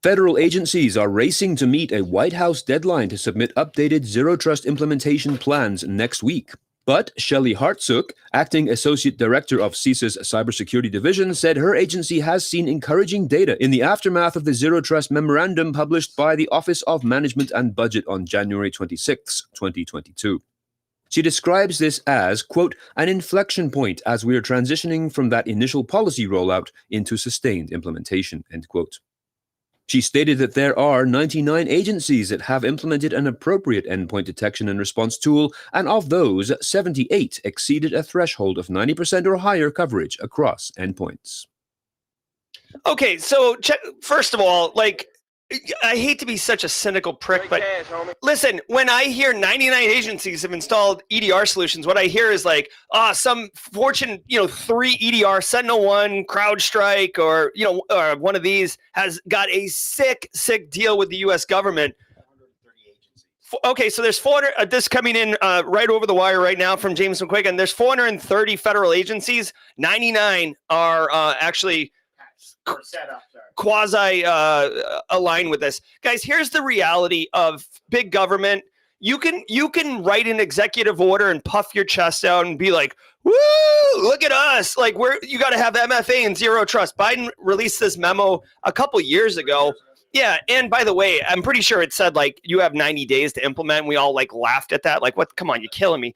Federal agencies are racing to meet a White House deadline to submit updated Zero Trust implementation plans next week. But Shelley Hartsook, acting associate director of CISA's cybersecurity division, said her agency has seen encouraging data in the aftermath of the Zero Trust memorandum published by the Office of Management and Budget on January 26, 2022. She describes this as, quote, an inflection point as we are transitioning from that initial policy rollout into sustained implementation, end quote. She stated that there are 99 agencies that have implemented an appropriate endpoint detection and response tool, and of those, 78 exceeded a threshold of 90% or higher coverage across endpoints. Okay, so first of all, like, I hate to be such a cynical prick, but listen, when I hear 99 agencies have installed EDR solutions, what I hear is like, some Fortune, 3 EDR, Sentinel-1, CrowdStrike, or, one of these has got a sick deal with the U.S. government. Okay, so there's 400, this coming in right over the wire right now from James McQuiggan. There's 430 federal agencies. 99 are actually quasi aligned with this. Guys, here's the reality of big government. You can write an executive order and puff your chest out and be like, woo, look at us. Like, you got to have MFA and Zero Trust. Biden released this memo a couple years ago. Yeah, and by the way, I'm pretty sure it said like you have 90 days to implement. We all like laughed at that. Like, what? Come on, you're killing me.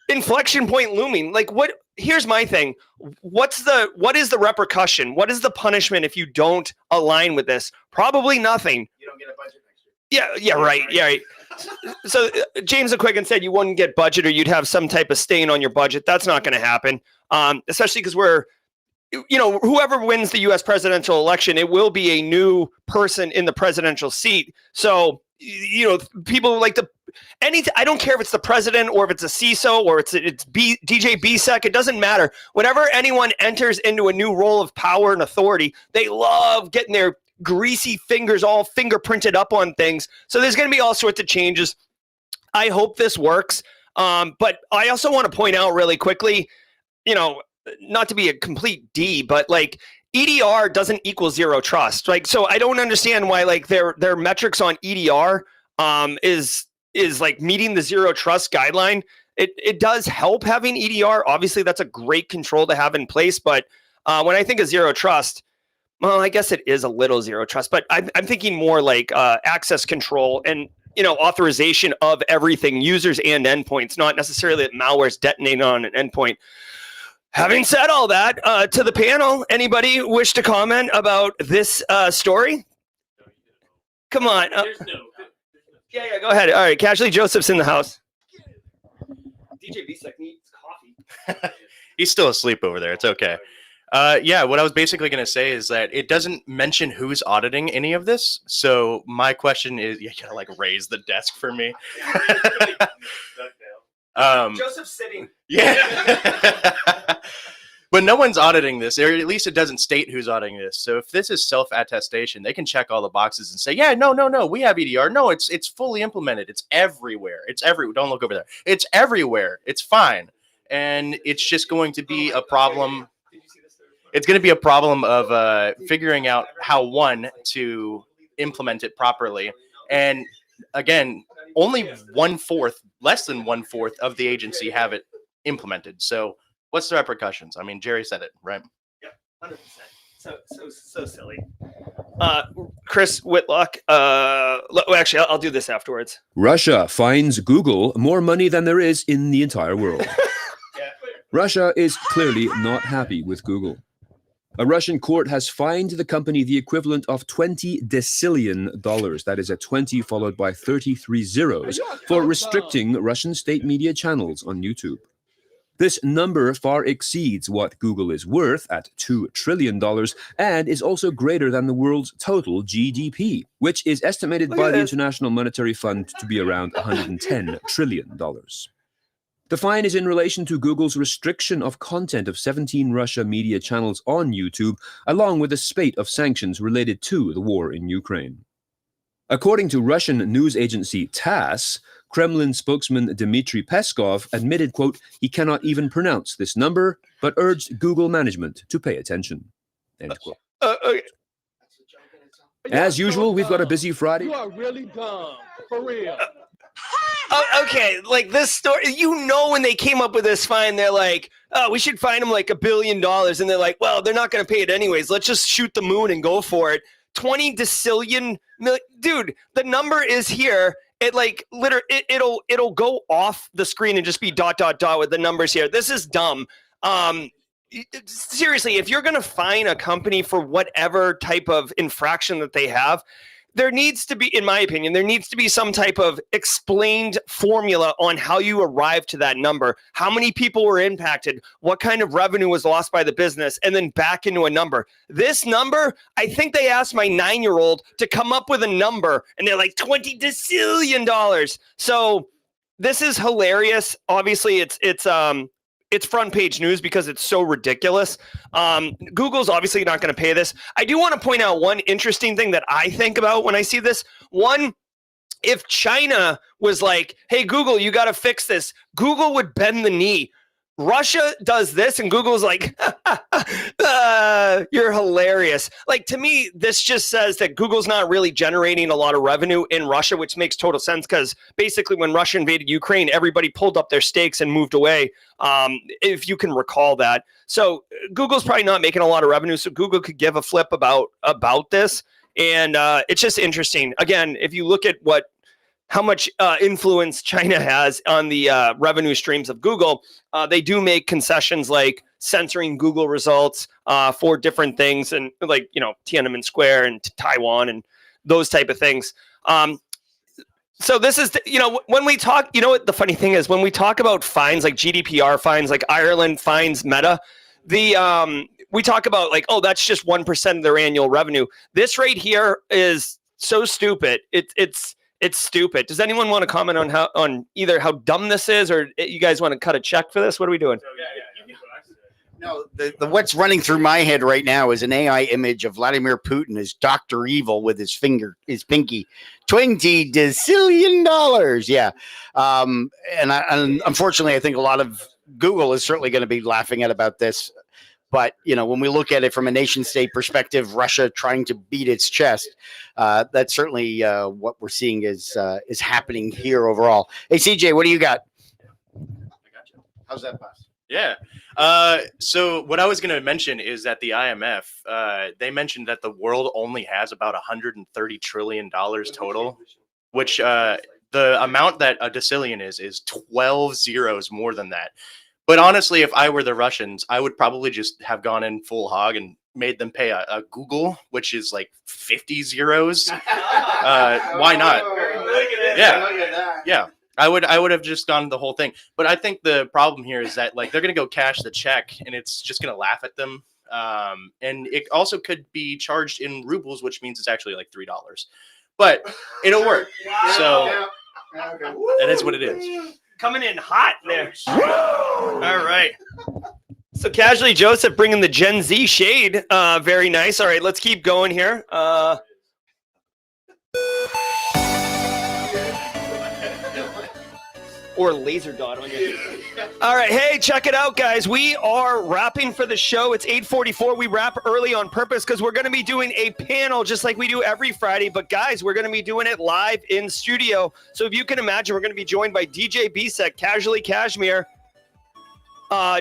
Inflection point looming. Like, what? Here's my thing. What is the repercussion? What is the punishment if you don't align with this? Probably nothing. You don't get a budget next year. Yeah, right. Yeah, right. So James McQuiggan said you wouldn't get budget or you'd have some type of stain on your budget. That's not going to happen. Especially because whoever wins the U.S. presidential election, it will be a new person in the presidential seat. So, people like I don't care if it's the president or if it's a CISO or it's DJ BSEC. It doesn't matter. Whenever anyone enters into a new role of power and authority, they love getting their greasy fingers all fingerprinted up on things. So there's going to be all sorts of changes. I hope this works. But I also want to point out really quickly, not to be a complete D, but like EDR doesn't equal Zero Trust. Like, so I don't understand why like their metrics on EDR is like meeting the Zero Trust guideline. It does help having EDR. Obviously, that's a great control to have in place. But when I think of Zero Trust, well, I guess it is a little Zero Trust, but I'm thinking more like access control and authorization of everything, users and endpoints, not necessarily that malware is detonating on an endpoint. Having said all that, to the panel, anybody wish to comment about this story? Come on. Yeah, go ahead. All right, Casually Joseph's in the house. DJ BSEC needs coffee. He's still asleep over there. It's okay. What I was basically going to say is that it doesn't mention who's auditing any of this. So my question is, you gotta like raise the desk for me. Joseph's sitting. Yeah. But no one's auditing this, or at least it doesn't state who's auditing this. So if this is self-attestation, they can check all the boxes and say, yeah, no, we have EDR. No, it's fully implemented. It's everywhere. Don't look over there. It's everywhere. It's fine. And it's just going to be a problem. It's going to be a problem of figuring out how to implement it properly. And again, only less than 1/4 of the agency have it implemented. So what's the repercussions? I mean, Jerry said it, right? Yeah, 100%. So silly. Chris Whitlock. Actually, I'll do this afterwards. Russia fines Google more money than there is in the entire world. Russia is clearly not happy with Google. A Russian court has fined the company the equivalent of $20 decillion, that is a 20 followed by 33 zeros, for restricting Russian state media channels on YouTube. This number far exceeds what Google is worth at $2 trillion and is also greater than the world's total GDP, which is estimated by the International Monetary Fund to be around $110 trillion. The fine is in relation to Google's restriction of content of 17 Russia media channels on YouTube, along with a spate of sanctions related to the war in Ukraine. According to Russian news agency TASS, Kremlin spokesman Dmitry Peskov admitted, quote, he cannot even pronounce this number, but urged Google management to pay attention. End quote. Okay. As usual, we've got a busy Friday. You are really dumb. For real. Okay, like this story, when they came up with this fine, they're like, oh, we should fine them like $1 billion. And they're like, well, they're not going to pay it anyways. Let's just shoot the moon and go for it. 20 decillion million. Dude, the number is here. It like literally it'll go off the screen and just be ... with the numbers here. This is dumb. Seriously, if you're going to fine a company for whatever type of infraction that they have, there needs to be, in my opinion, there needs to be some type of explained formula on how you arrive to that number. How many people were impacted? What kind of revenue was lost by the business? And then back into a number. This number, I think they asked my 9-year-old to come up with a number, and they're like $20 decillion. So this is hilarious. Obviously, it's front page news because it's so ridiculous. Google's obviously not going to pay this. I do want to point out one interesting thing that I think about when I see this. One, if China was like, hey, Google, you got to fix this, Google would bend the knee. Russia does this and Google's like, you're hilarious. Like, to me, this just says that Google's not really generating a lot of revenue in Russia, which makes total sense because basically when Russia invaded Ukraine, everybody pulled up their stakes and moved away, if you can recall that. So Google's probably not making a lot of revenue, so Google could give a flip about this. And it's just interesting. Again, if you look at how much influence China has on the revenue streams of Google, they do make concessions like censoring Google results for different things, and like, Tiananmen Square and Taiwan and those type of things. So this is, when we talk, what the funny thing is, when we talk about fines, like GDPR fines, like Ireland fines Meta, we talk about like, oh, that's just 1% of their annual revenue. This right here is so stupid. It's stupid. Does anyone want to comment on either how dumb this is, or you guys want to cut a check for this? What are we doing? No, the what's running through my head right now is an AI image of Vladimir Putin as Dr. Evil with his pinky. $20 decillion. Yeah. And unfortunately, I think a lot of Google is certainly going to be laughing about this. But, when we look at it from a nation state perspective, Russia trying to beat its chest, that's certainly what we're seeing is happening here overall. Hey, CJ, what do you got? I got you. How's that pass? Yeah. So what I was going to mention is that the IMF, they mentioned that the world only has about $130 trillion total, which the amount that a decillion is 12 zeros more than that. But honestly, if I were the Russians, I would probably just have gone in full hog and made them pay a Google, which is like 50 zeros. Why not? Yeah. I would have just gone the whole thing. But I think the problem here is that like they're gonna go cash the check and it's just gonna laugh at them. And it also could be charged in rubles, which means it's actually like $3. But it'll work. So that is what it is. Coming in hot there. All right. So Casually Joseph bringing the Gen Z shade. Very nice. All right, let's keep going here. Or laser dot on you. All right, hey, check it out, guys. We are wrapping for the show. It's 8:44. We wrap early on purpose because we're going to be doing a panel just like we do every Friday. But guys, we're going to be doing it live in studio. So if you can imagine, we're going to be joined by DJ Bisek, Casually Cashmere,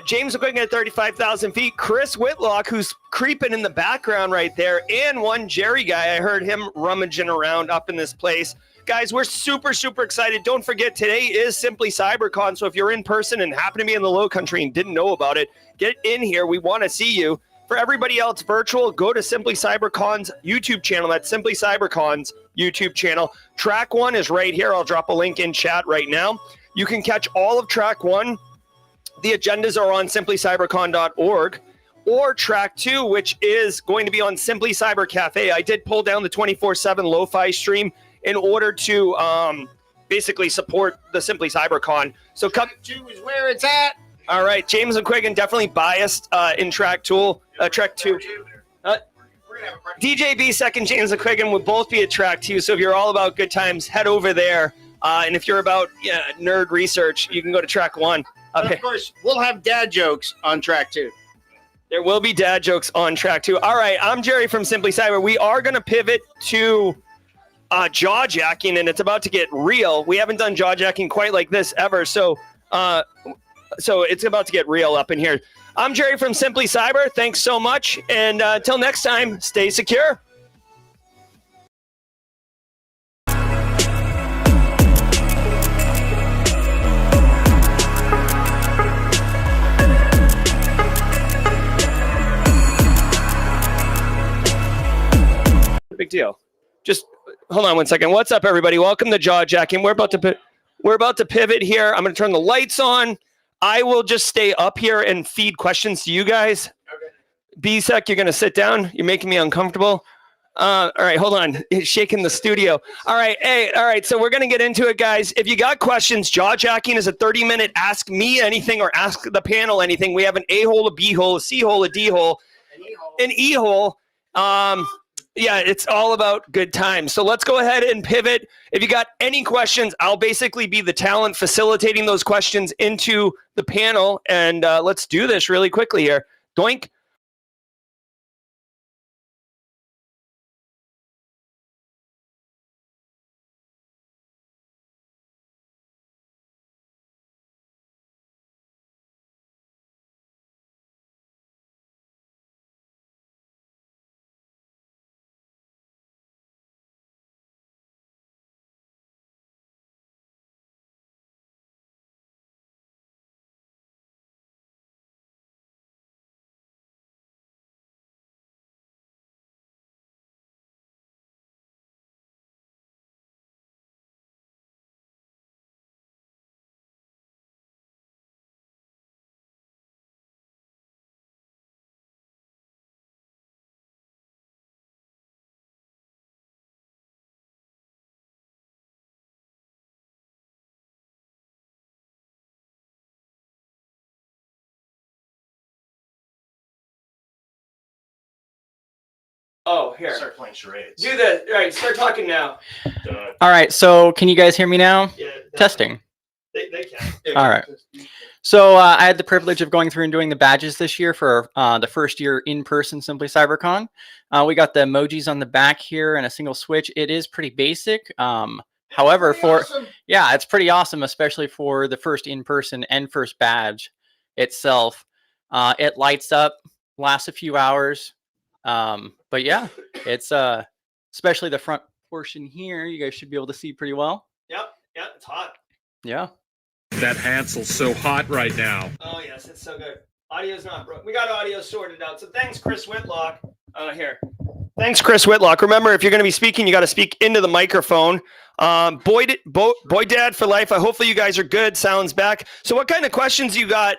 James McQuiggan at 35,000 feet, Chris Whitlock, who's creeping in the background right there, and one Jerry guy. I heard him rummaging around up in this place. Guys, we're super, super excited. Don't forget, today is Simply CyberCon, so if you're in person and happen to be in the low country and didn't know about it, get in here. We want to see you. For everybody else virtual, go to Simply CyberCon's YouTube channel. That's Simply CyberCon's YouTube channel. Track 1 is right here. I'll drop a link in chat right now. You can catch all of Track 1 the agendas are on simplycybercon.org, or track 2, which is going to be on Simply Cyber Cafe. I did pull down the 24/7 lo-fi stream in order to basically support the Simply CyberCon. So track 2 is where it's at. All right, James and Quiggin definitely biased in track 2. DJ B second, James and Quiggin would both be at track 2. So if you're all about good times, head over there. And if you're about nerd research, you can go to track 1. Of course, we'll have dad jokes on track 2. There will be dad jokes on track 2. All right, I'm Jerry from Simply Cyber. We are going to pivot to jaw jacking, and it's about to get real. We haven't done jaw jacking quite like this ever, so it's about to get real up in here. I'm Jerry from Simply Cyber. Thanks so much, and until next time, stay secure. Big deal. Just hold on one second. What's up, everybody? Welcome to Jaw Jacking. We're about to pivot here. I'm going to turn the lights on. I will just stay up here and feed questions to you guys. Okay. B-Sec, you're going to sit down. You're making me uncomfortable. All right, hold on. It's shaking the studio. All right, all right. So we're going to get into it, guys. If you got questions, Jaw Jacking is a 30-minute ask me anything or ask the panel anything. We have an A-hole, a B-hole, a C-hole, a D-hole, an E-hole. Yeah, it's all about good times. So let's go ahead and pivot. If you got any questions, I'll basically be the talent facilitating those questions into the panel. And let's do this really quickly here. Doink. Oh, here. Start playing charades. Do that. All right, start talking now. All right, so can you guys hear me now? Yeah. Testing. They can. All right. So I had the privilege of going through and doing the badges this year for the first year in-person Simply CyberCon. We got the emojis on the back here and a single switch. It is pretty basic. However, it's pretty awesome, especially for the first in-person and first badge itself. It lights up, lasts a few hours. But yeah, it's especially the front portion here. You guys should be able to see pretty well. Yep. Yeah, it's hot. Yeah. That Hansel's so hot right now. Oh, yes, it's so good. Audio's not broken. We got audio sorted out. So thanks, Chris Whitlock. Here. Thanks, Chris Whitlock. Remember, if you're going to be speaking, you got to speak into the microphone. Boy Dad for life. Hopefully you guys are good. Sounds back. So what kind of questions you got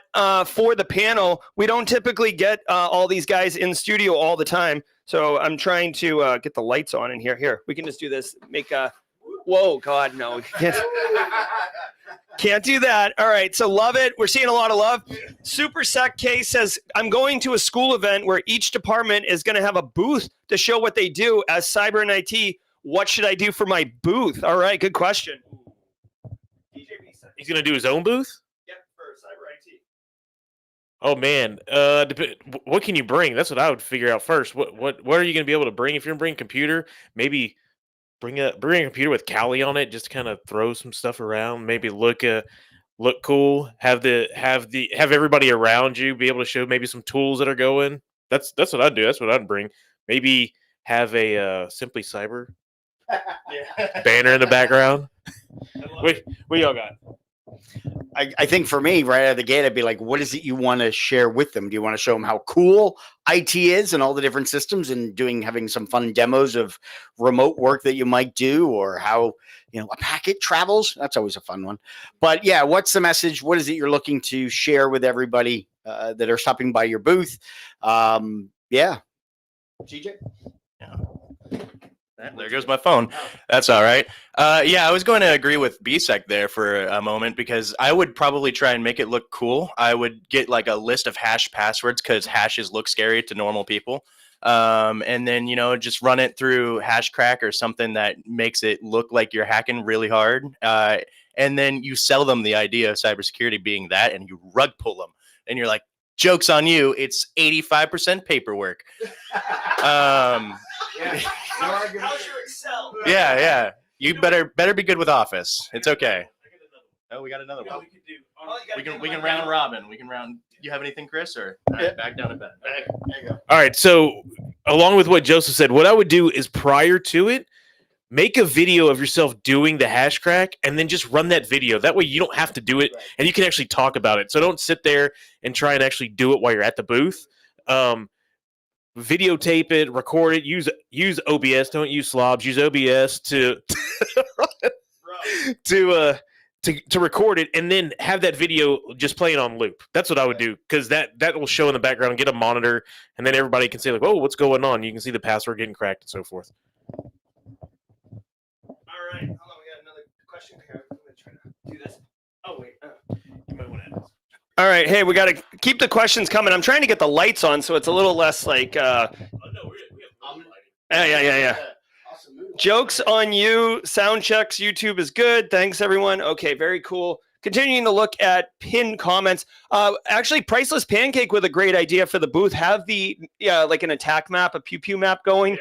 for the panel? We don't typically get all these guys in studio all the time. So I'm trying to get the lights on in here. Here, we can just do this. Make a... Whoa, God, no. Can't do that. All right, so love it. We're seeing a lot of love. Super Sec K says, I'm going to a school event where each department is going to have a booth to show what they do. As cyber and IT, what should I do for my booth? All right, good question. He's going to do his own booth? Yep, for cyber IT. Oh, man. What can you bring? That's what I would figure out first. What are you going to be able to bring? If you're going to bring a computer, maybe... Bring a computer with Kali on it, just to kind of throw some stuff around. Maybe look cool. Have everybody around you be able to show maybe some tools that are going. That's what I'd do. That's what I'd bring. Maybe have a Simply Cyber banner in the background. What y'all got? I think for me, right out of the gate, I'd be like, what is it you want to share with them? Do you want to show them how cool IT is and all the different systems and having some fun demos of remote work that you might do, or how, a packet travels. That's always a fun one. But yeah, what's the message? What is it you're looking to share with everybody that are stopping by your booth? Yeah. CJ? Yeah. There goes my phone. That's all right. Yeah, I was going to agree with BSEC there for a moment because I would probably try and make it look cool. I would get like a list of hash passwords because hashes look scary to normal people. And then, just run it through Hashcrack or something that makes it look like you're hacking really hard. And then you sell them the idea of cybersecurity being that, and you rug pull them. And you're like, joke's on you. It's 85% paperwork. How's your Excel? Yeah. You better be good with Office. It's okay. Oh, we got another one. We can round robin. We can round. You have anything, Chris? Or back down to bed. There you go. All right. So, along with what Joseph said, what I would do is prior to it, make a video of yourself doing the hash crack, and then just run that video. That way, you don't have to do it, and you can actually talk about it. So don't sit there and try and actually do it while you're at the booth. Videotape it, record it. Use OBS. Don't use slobs. Use OBS to record it, and then have that video just playing on loop. That's what I would do, because that will show in the background and get a monitor, and then everybody can say like, "Oh, what's going on?" You can see the password getting cracked and so forth. All right, hold on. We got another question here. I'm gonna try to do this. Oh wait, you might want to ask. All right, hey, we got to keep the questions coming. I'm trying to get the lights on, so it's a little less like. Oh no, we have lighting. Yeah. Jokes on you. Sound checks. YouTube is good. Thanks, everyone. Okay, very cool. Continuing to look at pinned comments. Actually, Priceless Pancake with a great idea for the booth. Have the like an attack map, a pew pew map going.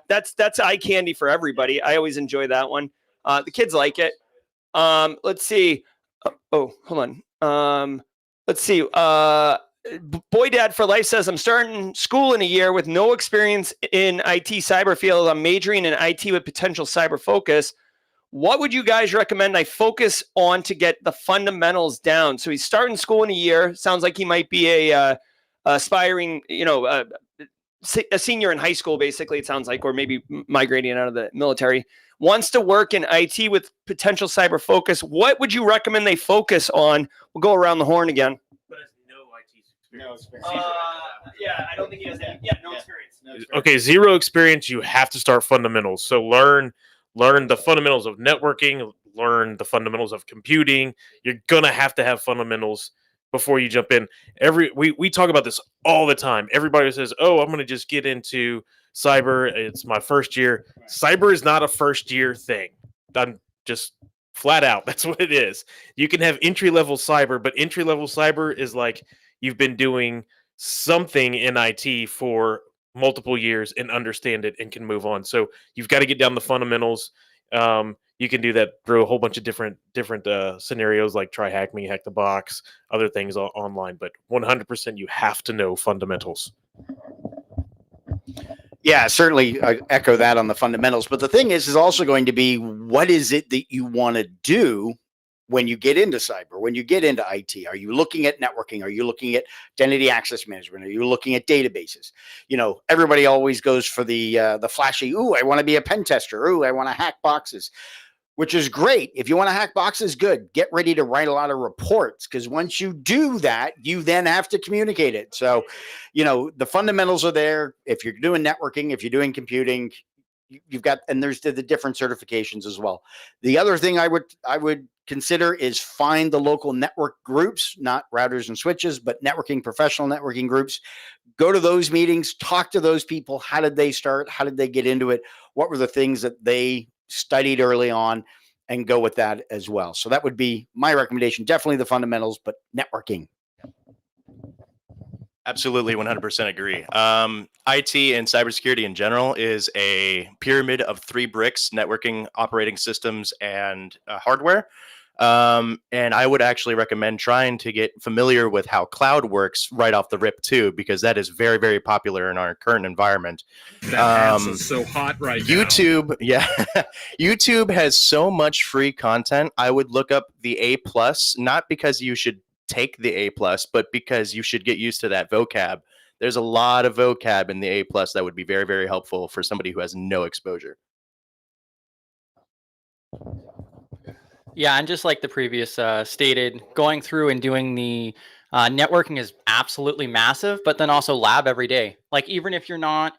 Yeah. That's eye candy for everybody. I always enjoy that one. The kids like it. Let's see. Oh, hold on. Let's see. Boy Dad for Life says, I'm starting school in a year with no experience in IT cyber field. I'm majoring in IT with potential cyber focus. What would you guys recommend I focus on to get the fundamentals down? So he's starting school in a year. Sounds like he might be a aspiring, a senior in high school, basically, it sounds like, or maybe migrating out of the military. Wants to work in IT with potential cyber focus. What would you recommend they focus on? We'll go around the horn again. No experience. Yeah, I don't think he has any. No experience. Okay, zero experience. You have to start fundamentals. So learn the fundamentals of networking. Learn the fundamentals of computing. You're gonna have to have fundamentals before you jump in. We talk about this all the time. Everybody says, "Oh, I'm gonna just get into cyber. It's my first year." Cyber is not a first year thing. I'm just flat out. That's what it is. You can have entry level cyber, but entry level cyber is like you've been doing something in IT for multiple years and understand it and can move on. So you've got to get down the fundamentals. You can do that through a whole bunch of different scenarios, like try hack me, hack the box, other things online. But 100%, you have to know fundamentals. Yeah, certainly echo that on the fundamentals. But the thing is also going to be, what is it that you want to do when you get into cyber, when you get into IT? Are you looking at networking? Are you looking at identity access management? Are you looking at databases? Everybody always goes for the flashy, ooh, I want to be a pen tester. Ooh, I want to hack boxes, which is great. If you want to hack boxes, good. Get ready to write a lot of reports, because once you do that, you then have to communicate it. So, the fundamentals are there. If you're doing networking, if you're doing computing, you've got, and there's the different certifications as well. The other thing I would consider is find the local network groups, not routers and switches, but professional networking groups. Go to those meetings, talk to those people. How did they start? How did they get into it? What were the things that they studied early on, and go with that as well. So that would be my recommendation. Definitely the fundamentals, but networking. Absolutely, 100% agree. IT and cybersecurity in general is a pyramid of 3 bricks: networking, operating systems, and hardware. And I would actually recommend trying to get familiar with how cloud works right off the rip too, because that is very, very popular in our current environment. That is so hot right YouTube, now. Yeah. YouTube has so much free content. I would look up the A+, not because you should take the A+, but because you should get used to that vocab. There's a lot of vocab in the A+ that would be very, very helpful for somebody who has no exposure. Yeah, and just like the previous stated, going through and doing the networking is absolutely massive, but then also lab every day. Like even if you're not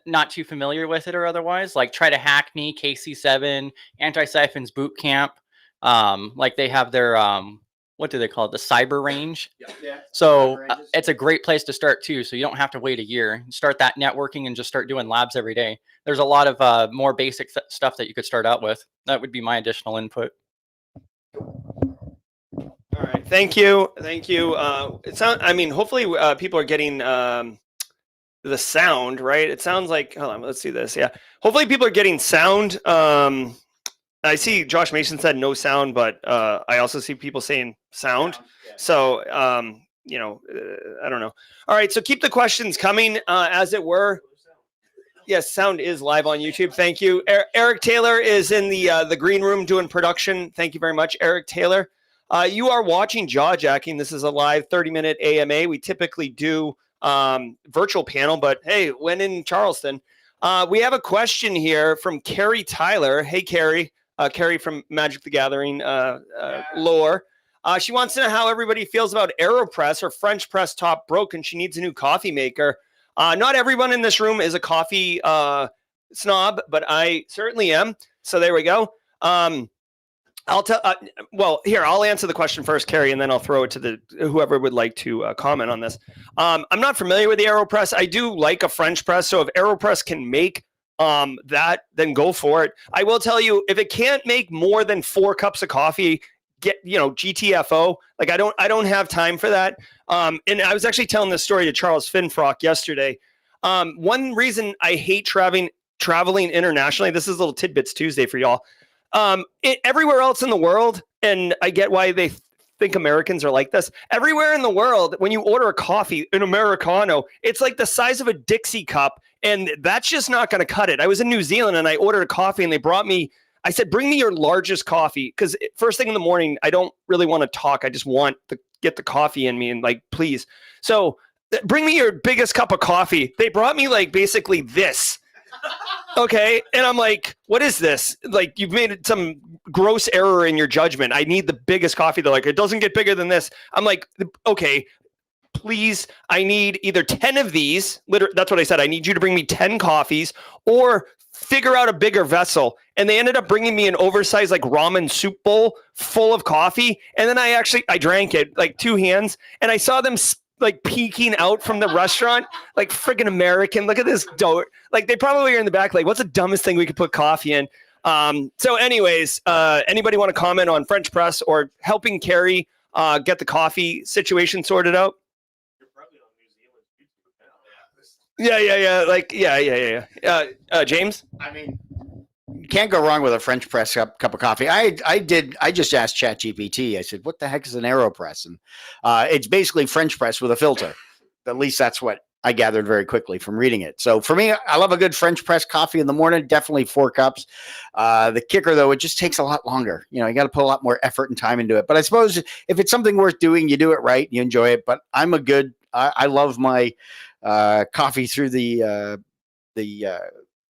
not too familiar with it or otherwise, like try to Hackney, KC7, Antisyphon's boot camp. Like they have their what do they call it? The cyber range. Yeah. So it's a great place to start too. So you don't have to wait a year. Start that networking and just start doing labs every day. There's a lot of more basic stuff that you could start out with. That would be my additional input. All right, thank you. I mean, hopefully people are getting the sound right. It sounds like. Hold on, let's see this. Yeah, hopefully people are getting sound. I see Josh Mason said no sound, but I also see people saying sound. Yeah. So I don't know. All right, so keep the questions coming, as it were. Yes, sound is live on YouTube. Thank you. Eric Taylor is in the green room doing production. Thank you very much, Eric Taylor. You are watching Jaw Jacking. This is a live 30-minute AMA. We typically do virtual panel, but hey, when in Charleston. We have a question here from Carrie Tyler. Hey, Carrie. Carrie from Magic the Gathering lore. She wants to know how everybody feels about AeroPress. Her French press top broke and she needs a new coffee maker. Not everyone in this room is a coffee snob, but I certainly am. So there we go. I'll answer the question first, Carrie, and then I'll throw it to whoever would like to comment on this. I'm not familiar with the AeroPress. I do like a French press. So if AeroPress can make that, then go for it. I will tell you, if it can't make more than 4 cups of coffee, GTFO. Like I don't have time for that. And I was actually telling this story to Charles Finfrock yesterday. One reason I hate traveling internationally, this is Little Tidbits Tuesday for y'all. Everywhere else in the world, and I get why they think Americans are like this. Everywhere in the world, when you order a coffee, an Americano, it's like the size of a Dixie cup, and that's just not going to cut it. I was in New Zealand and I ordered a coffee and they brought me, I said, bring me your largest coffee, because first thing in the morning, I don't really want to talk. I just want to get the coffee in me and like, please. So bring me your biggest cup of coffee. They brought me like basically this. Okay. And I'm like, what is this? Like, you've made some gross error in your judgment. I need the biggest coffee. They're like, it doesn't get bigger than this. I'm like, okay, please. I need either 10 of these. Literally, that's what I said. I need you to bring me 10 coffees or figure out a bigger vessel. And they ended up bringing me an oversized like ramen soup bowl full of coffee. And then I drank it like 2 hands, and I saw them like peeking out from the restaurant, like freaking American. Look at this dough. Like they probably are in the back, like, what's the dumbest thing we could put coffee in? So anyways, anybody want to comment on French press or helping Carrie get the coffee situation sorted out? You're probably on New Zealand. Yeah. James? I mean, you can't go wrong with a French press cup of coffee. I just asked ChatGPT. I said, what the heck is an AeroPress? And it's basically French press with a filter. At least that's what I gathered very quickly from reading it. So for me, I love a good French press coffee in the morning, definitely 4 cups. The kicker, though, it just takes a lot longer. You got to put a lot more effort and time into it. But I suppose if it's something worth doing, you do it right, you enjoy it. But I love my coffee through the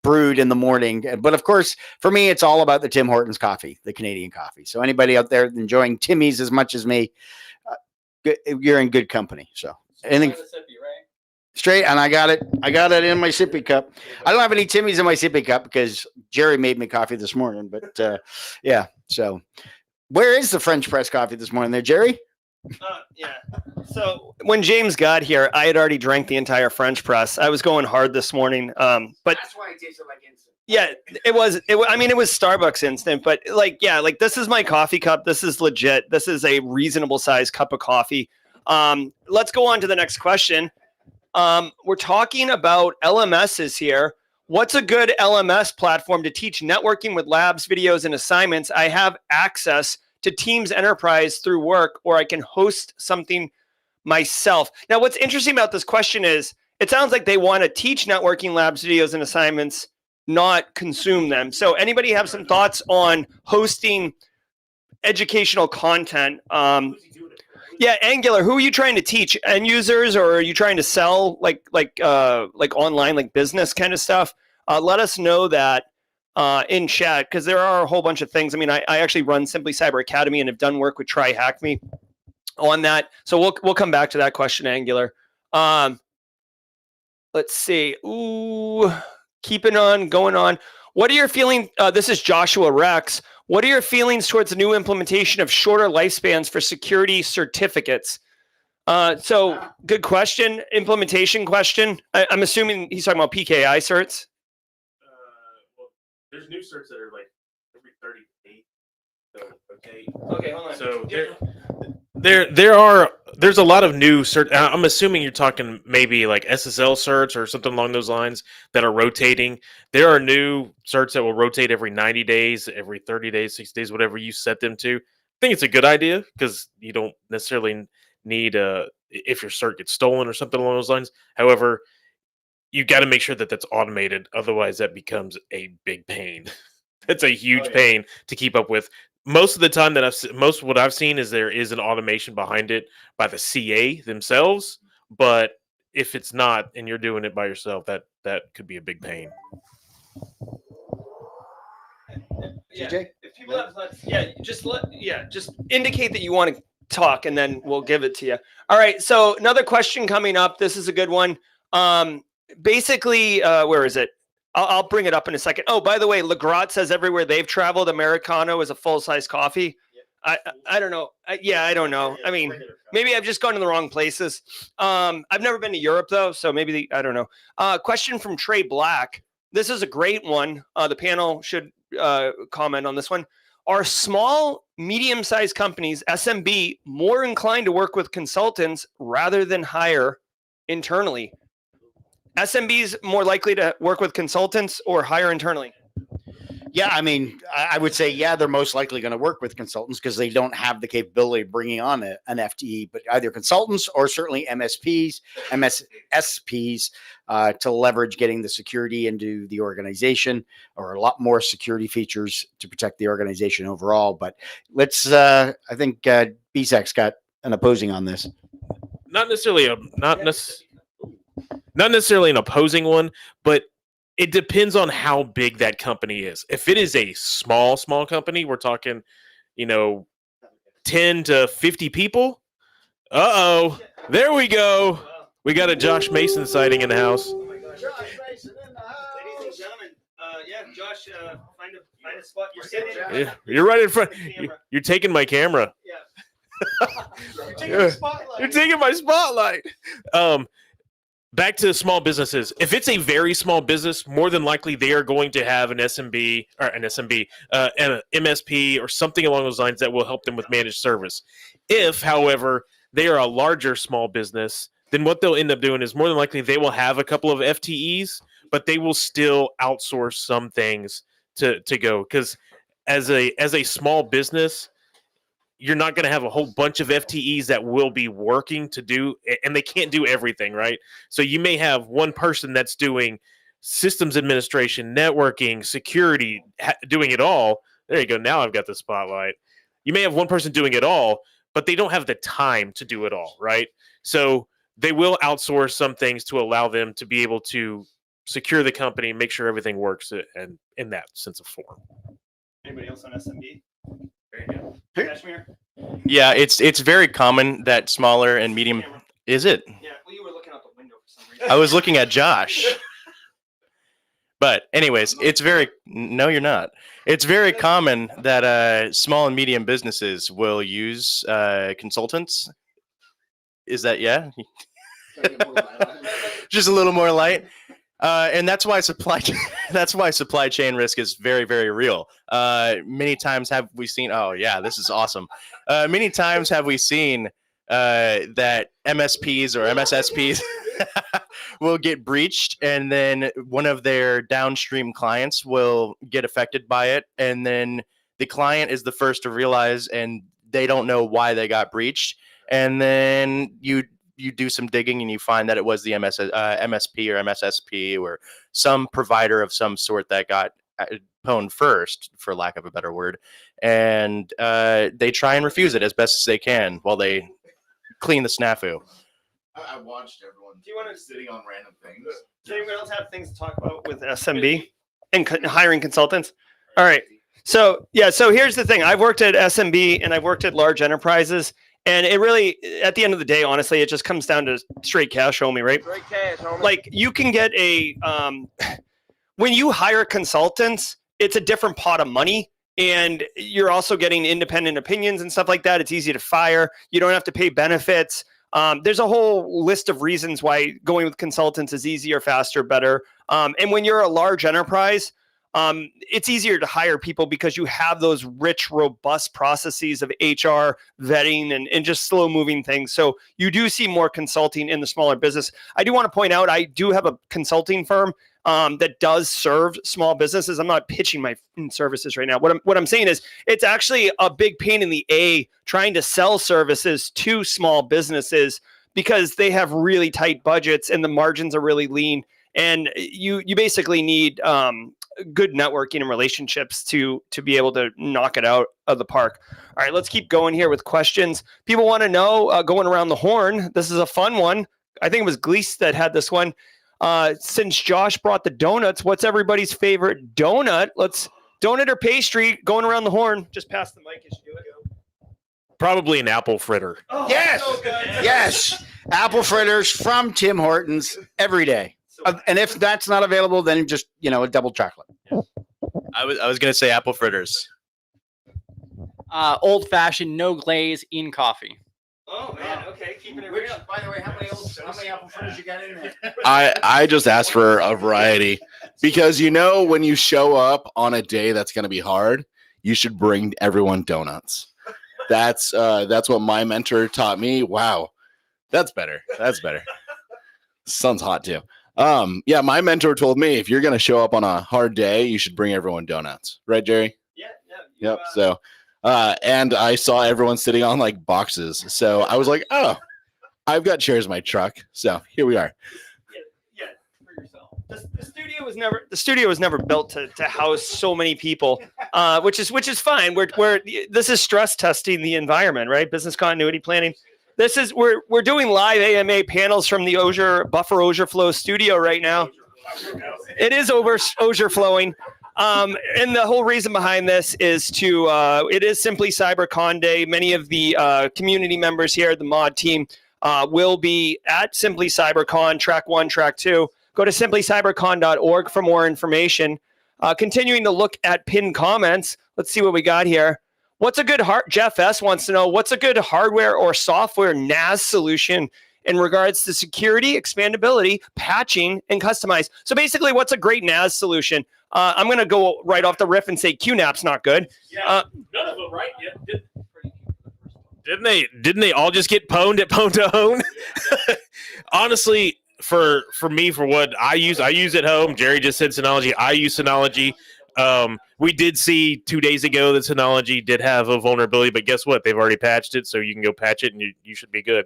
brewed in the morning. But of course, for me, it's all about the Tim Hortons coffee, the Canadian coffee. So anybody out there enjoying Timmy's as much as me, you're in good company. So anything straight, and I got it in my sippy cup. I don't have any Timmy's in my sippy cup because Jerry made me coffee this morning. But yeah. So where is the French press coffee this morning there, Jerry? Yeah. So when James got here, I had already drank the entire French press. I was going hard this morning. But that's why it tasted like instant. Yeah, it was Starbucks instant, but like this is my coffee cup. This is legit. This is a reasonable size cup of coffee. Let's go on to the next question. We're talking about LMSs here. What's a good LMS platform to teach networking with labs, videos, and assignments? I have access to Teams Enterprise through work, or I can host something myself. Now, what's interesting about this question is it sounds like they want to teach networking, labs, videos, and assignments, not consume them. So anybody have some thoughts on hosting educational content? Yeah, Angular, who are you trying to teach? End users, or are you trying to sell like online, like business kind of stuff? Let us know that. in chat, because there are a whole bunch of things. I mean, I actually run Simply Cyber Academy and have done work with Try Hack Me on that. So we'll come back to that question, Angular. Let's see. Ooh, keeping on, going on. What are your feelings? This is Joshua Rex. What are your feelings towards the new implementation of shorter lifespans for security certificates? So good question. Implementation question. I'm assuming he's talking about PKI certs. Well, there's new certs that are like every 30 days. So, okay. Okay, hold on. So there's a lot of new cert. I'm assuming you're talking maybe like SSL certs or something along those lines that are rotating. There are new certs that will rotate every 90 days, every 30 days, 60 days, whatever you set them to. I think it's a good idea because you don't necessarily need if your cert gets stolen or something along those lines. However, you got to make sure that that's automated. Otherwise, that becomes a big pain. It's a huge pain to keep up with. Most of the time most of what I've seen is there is an automation behind it by the CA themselves. But if it's not and you're doing it by yourself, that could be a big pain. CJ? If people have thoughts, just indicate that you want to talk, and then we'll give it to you. All right. So another question coming up. This is a good one. Basically, where is it? I'll bring it up in a second. Oh, by the way, Legrat says everywhere they've traveled, Americano is a full-size coffee. I don't know. I don't know. I mean, maybe I've just gone to the wrong places. I've never been to Europe, though, so maybe I don't know. Question from Trey Black. This is a great one. The panel should comment on this one. Are small, medium-sized companies, SMB, more inclined to work with consultants rather than hire internally? SMBs more likely to work with consultants or hire internally? Yeah, I mean, I would say, they're most likely going to work with consultants because they don't have the capability of bringing on an FTE, but either consultants or certainly MSPs, MSSPs to leverage getting the security into the organization, or a lot more security features to protect the organization overall. But let's, I think BSEC's got an opposing on this. Not necessarily an opposing one, but it depends on how big that company is. If it is a small company, we're talking, 10 to 50 people. There we go. We got a Josh Mason sighting in the house. Oh my gosh. Josh Mason in the house. Ladies and gentlemen, Josh, find a spot. You're sitting. Yeah, you're right in front. You're taking my camera. Yeah. You're taking the spotlight. You're taking my spotlight. Back to small businesses. If it's a very small business, more than likely they are going to have an SMB or an MSP or something along those lines that will help them with managed service. If, however, they are a larger small business, then what they'll end up doing is more than likely they will have a couple of FTEs, but they will still outsource some things to go. Because as a small business, you're not going to have a whole bunch of FTEs that will be working to do, and they can't do everything, right? So you may have one person that's doing systems administration, networking, security, doing it all. There you go. Now I've got the spotlight. You may have one person doing it all, but they don't have the time to do it all, right? So they will outsource some things to allow them to be able to secure the company, make sure everything works, and in that sense of form. Anybody else on SMB? Yeah, it's very common that smaller and medium. Is it? Yeah, well, you were looking out the window for some reason. I was looking at Josh. But anyways, no, you're not. It's very common that small and medium businesses will use consultants. Is that just a little more light? And that's why supply chain risk is very, very real. Many times have we seen, this is awesome. Many times have we seen that MSPs or MSSPs will get breached, and then one of their downstream clients will get affected by it, and then the client is the first to realize, and they don't know why they got breached, and then you do some digging and you find that it was the MSP or MSSP or some provider of some sort that got pwned first, for lack of a better word. And they try and refuse it as best as they can while they clean the snafu. I watched everyone Do you want to sitting on random things. Does anyone else have things to talk about with SMB? And hiring consultants. All right. So here's the thing. I've worked at SMB and I've worked at large enterprises, and it really, at the end of the day, honestly, it just comes down to straight cash, homie, right? Straight cash, homie. Like you can get when you hire consultants, it's a different pot of money, and you're also getting independent opinions and stuff like that. It's easy to fire. You don't have to pay benefits. There's a whole list of reasons why going with consultants is easier, faster, better. And when you're a large enterprise, it's easier to hire people because you have those rich, robust processes of HR vetting and just slow moving things. So you do see more consulting in the smaller business. I do want to point out, I do have a consulting firm that does serve small businesses. I'm not pitching my services right now. What I'm saying is it's actually a big pain in the trying to sell services to small businesses because they have really tight budgets and the margins are really lean. And you basically need good networking and relationships to be able to knock it out of the park. All right, let's keep going here with questions. People want to know, going around the horn. This is a fun one. I think it was Gleese that had this one. Since Josh brought the donuts, what's everybody's favorite donut? Let's donut or pastry going around the horn. Just pass the mic as you do it. Probably an apple fritter. Oh, yes, so yes. Apple fritters from Tim Hortons every day. And if that's not available, then just, a double chocolate. I was going to say apple fritters. Old fashioned, no glaze in coffee. Oh man, okay, keeping it real. By the way, how many apple fritters you got in there? I just asked for a variety because when you show up on a day that's going to be hard, you should bring everyone donuts. That's what my mentor taught me. Wow, that's better. Sun's hot too. My mentor told me if you're going to show up on a hard day, you should bring everyone donuts. Right, Jerry? Yeah. Yep. So, and I saw everyone sitting on like boxes. So I was like, oh, I've got chairs in my truck. So here we are. Yeah, for yourself. The studio was never built to house so many people, which is fine. This is stress testing the environment, right? Business continuity planning. We're doing live AMA panels from the Buffer Auger Flow studio right now. It is Auger flowing. And the whole reason behind this is it is Simply CyberCon Day. Many of the community members here, the mod team, will be at Simply CyberCon, track 1, track 2. Go to simplycybercon.org for more information. Continuing to look at pinned comments. Let's see what we got here. Jeff S. wants to know, what's a good hardware or software NAS solution in regards to security, expandability, patching, and customize? So basically, what's a great NAS solution? I'm going to go right off the riff and say QNAP's not good. Yeah, none of them, right? Yeah, didn't they all just get pwned at Pwn2Own? Honestly, for me, for what I use at home. Jerry just said Synology. I use Synology. We did see 2 days ago that Synology did have a vulnerability, but guess what? They've already patched it, so you can go patch it and you should be good.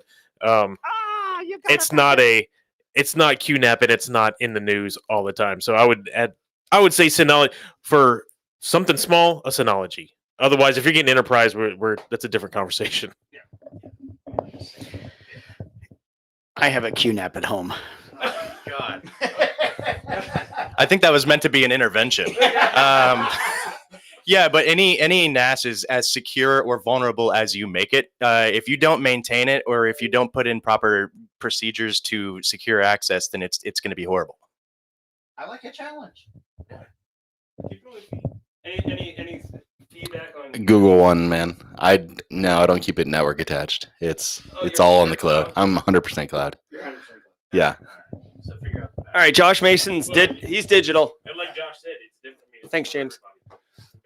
It's not QNAP and it's not in the news all the time. So I would say Synology for something small, a Synology. Otherwise, if you're getting enterprise, that's a different conversation. Yeah. I have a QNAP at home. Oh, God. I think that was meant to be an intervention. Yeah, but any NAS is as secure or vulnerable as you make it. If you don't maintain it or if you don't put in proper procedures to secure access, then it's going to be horrible. I like a challenge. Any feedback on Google One, man. I don't keep it network attached. It's all on the cloud. I'm 100% cloud. You're 100% cloud. Yeah. So figure out all right, Josh Mason's he's digital. And like Josh said, it's different. Thanks, James.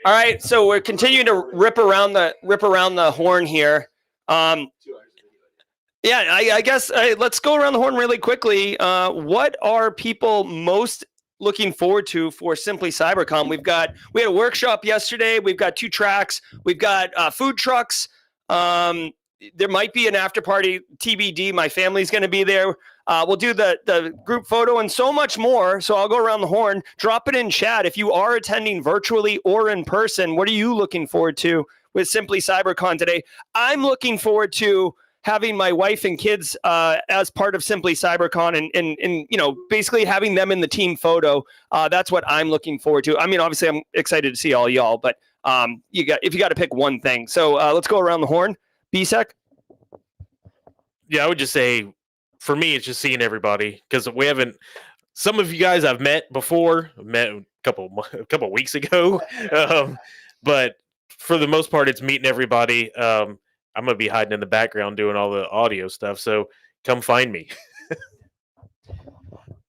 All right, so we're continuing to rip around the horn here. I guess let's go around the horn really quickly. What are people most looking forward to for Simply CyberCon? We had a workshop yesterday. We've got 2 tracks. We've got food trucks. There might be an after party TBD. My family's going to be there. We'll do the group photo and so much more. So I'll go around the horn. Drop it in chat. If you are attending virtually or in person, what are you looking forward to with Simply CyberCon today? I'm looking forward to having my wife and kids as part of Simply CyberCon and basically having them in the team photo. That's what I'm looking forward to. I mean, obviously, I'm excited to see all y'all, but if you got to pick one thing. So let's go around the horn. BSEC? Yeah, I would just say, for me, it's just seeing everybody, because we haven't. Some of you guys I've met before, met a couple weeks ago, but for the most part, it's meeting everybody. I'm gonna be hiding in the background doing all the audio stuff, so come find me.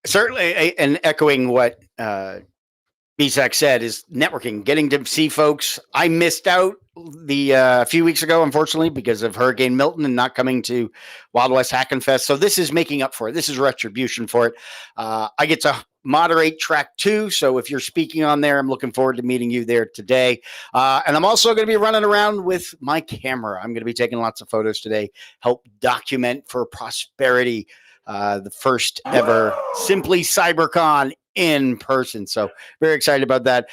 Certainly, and echoing what BSEC said, is networking, getting to see folks. I missed out a few weeks ago, unfortunately, because of Hurricane Milton and not coming to Wild West Hackin' Fest. So this is making up for it. This is retribution for it. I get to moderate track 2. So if you're speaking on there, I'm looking forward to meeting you there today. And I'm also going to be running around with my camera. I'm going to be taking lots of photos today, help document for prosperity the first ever Simply CyberCon in person. So very excited about that.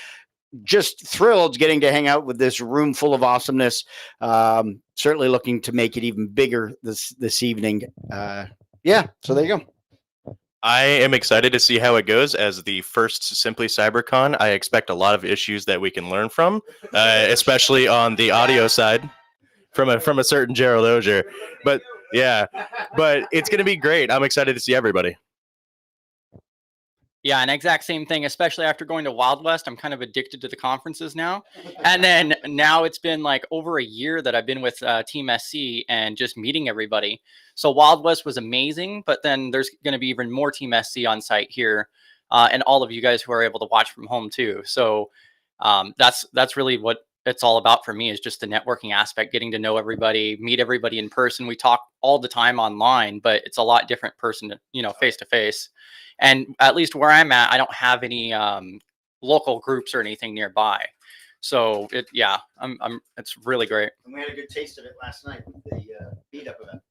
Just thrilled getting to hang out with this room full of awesomeness. Certainly looking to make it even bigger this evening. So there you go. I am excited to see how it goes as the first Simply CyberCon. I expect a lot of issues that we can learn from, especially on the audio side from a certain Gerald Auger. But it's going to be great. I'm excited to see everybody. Yeah, an exact same thing, especially after going to Wild West. I'm kind of addicted to the conferences now. And then now it's been like over a year that I've been with Team SC and just meeting everybody. So Wild West was amazing, but then there's going to be even more Team SC on site here and all of you guys who are able to watch from home too. So that's really what it's all about for me, is just the networking aspect, getting to know everybody, meet everybody in person. We talk all the time online, but it's a lot different person, face to face. And at least where I'm at, I don't have any local groups or anything nearby. So it's really great. And we had a good taste of it last night with the meetup event.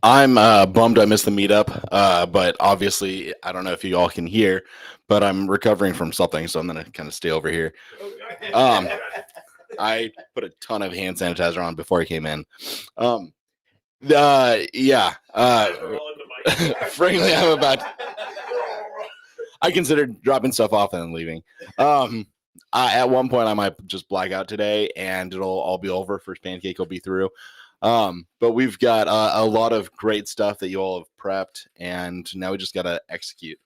I'm bummed I missed the meetup, but obviously I don't know if you all can hear, but I'm recovering from something, so I'm gonna kind of stay over here. I put a ton of hand sanitizer on before I came in. Frankly, I considered dropping stuff off and leaving. At one point, I might just black out today, and it'll all be over. First pancake will be through. But we've got a lot of great stuff that you all have prepped, and now we just got to execute.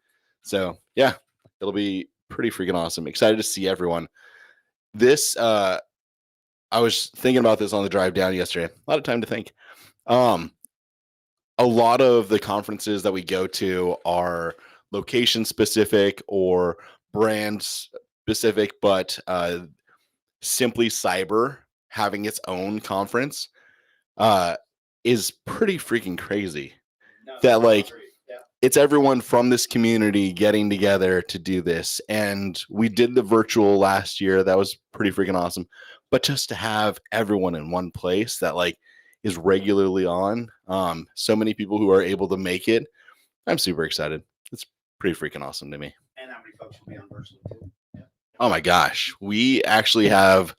So, yeah, it'll be pretty freaking awesome. Excited to see everyone. I was thinking about this on the drive down yesterday. A lot of time to think. A lot of the conferences that we go to are location specific or brand specific, but Simply Cyber having its own conference is pretty freaking crazy. It's everyone from this community getting together to do this. And we did the virtual last year. That was pretty freaking awesome. But just to have everyone in one place that is regularly on, so many people who are able to make it, I'm super excited. It's pretty freaking awesome to me. And how many folks will be on virtual too? Yeah. Oh my gosh. We actually have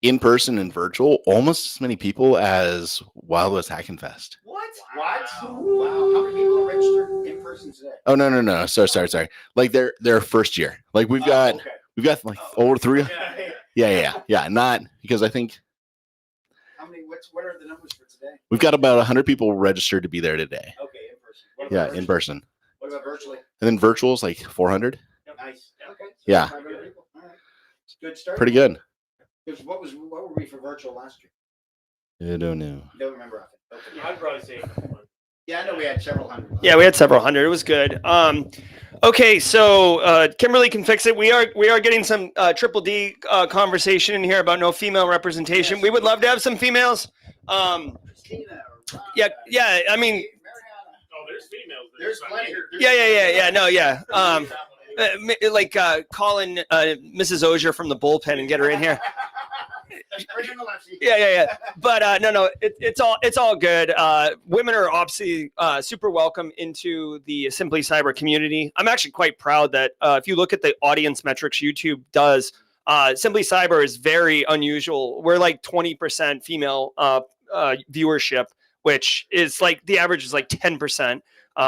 in person and virtual almost as many people as Wild West Hackin' Fest. What? Wow. How many people are registered in person today? Oh no. Sorry. Like their first year. Like we've got like over 3. Yeah. Not because I think. How many? What are the numbers for today? We've got about 100 people registered to be there today. Okay, in person. In person. What about virtually? And then virtual is like 400. Nice. Okay. So yeah. 500 people. All right. Good start. Pretty good. Because what were we for virtual last year? I don't know. Don't remember. Okay. I'd probably say. Yeah, I know we had several hundred. Yeah, we had several hundred. It was good. Okay, so Kimberly can fix it. We are getting some Triple D conversation in here about no female representation. We would love to have some females. Yeah. I mean, Oh, there's females. There's plenty. yeah. No, yeah. Calling Mrs. Auger from the bullpen and get her in here. Yeah. But no, it's all good. Women are obviously super welcome into the Simply Cyber community. I'm actually quite proud that if you look at the audience metrics YouTube does, Simply Cyber is very unusual. We're like 20% female viewership, which is like the average is like 10%.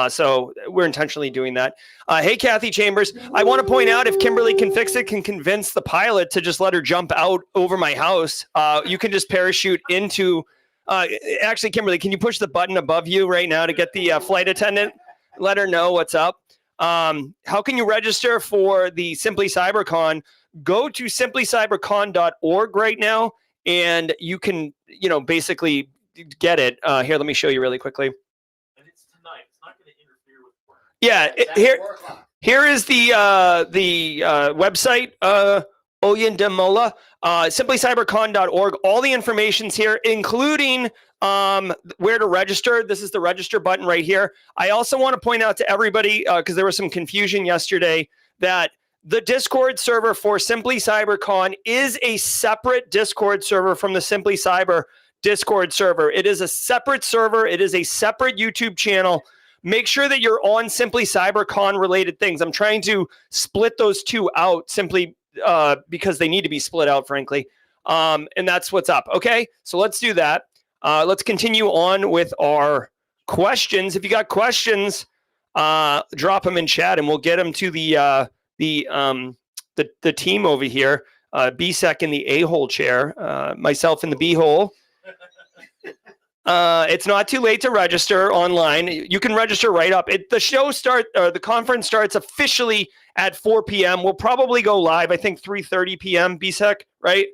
So we're intentionally doing that. Hey, Kathy Chambers, I want to point out if Kimberly can fix it, can convince the pilot to just let her jump out over my house. You can just parachute into, actually, Kimberly, can you push the button above you right now to get the flight attendant? Let her know what's up. How can you register for the Simply CyberCon? Go to simplycybercon.org right now, and you can, basically get it. Here, let me show you really quickly. Yeah, here is the website, Oyendamola, simplycybercon.org. All the information's here, including where to register. This is the register button right here. I also want to point out to everybody, because there was some confusion yesterday, that the Discord server for Simply CyberCon is a separate Discord server from the Simply Cyber Discord server. It is a separate server. It is a separate YouTube channel. Make sure that you're on Simply CyberCon related things. I'm trying to split those two out simply because they need to be split out, frankly. And that's what's up. Okay, so let's do that. Let's continue on with our questions. If you got questions, drop them in chat, and we'll get them to the team over here. BSEC in the A-hole chair, myself in the B-hole. It's not too late to register online. You can register right up. The conference starts officially at 4 p.m. We'll probably go live, I think 3:30 p.m. BSEC, right?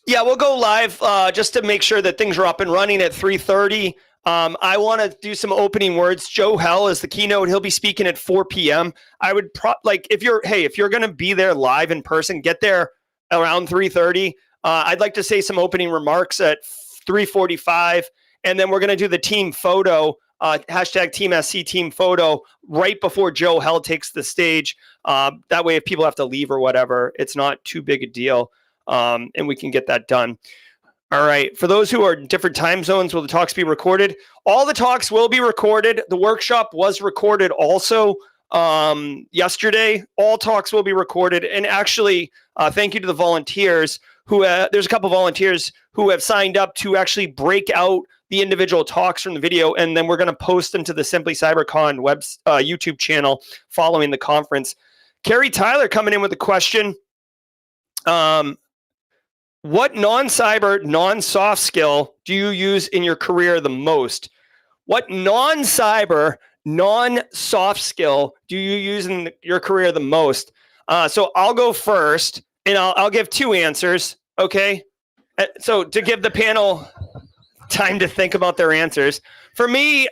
Yeah, we'll go live just to make sure that things are up and running at 3:30. I want to do some opening words. Joe Hell is the keynote. He'll be speaking at 4 p.m. I would if you're going to be there live in person, get there around 3:30. I'd like to say some opening remarks at 3:45, and then we're going to do the team photo, hashtag Team SC team photo, right before Joe Hell takes the stage. That way, if people have to leave or whatever, it's not too big a deal, and we can get that done. All right. For those who are in different time zones, will the talks be recorded? All the talks will be recorded. The workshop was recorded also yesterday. All talks will be recorded. And actually, thank you to the volunteers who there's a couple volunteers who have signed up to actually break out the individual talks from the video, and then we're going to post them to the Simply CyberCon YouTube channel following the conference. Carrie Tyler coming in with a question. What non-cyber, non-soft skill do you use in your career the most? What non-cyber, non-soft skill do you use in your career the most? So I'll go first, and I'll give two answers, okay? So to give the panel time to think about their answers. For me,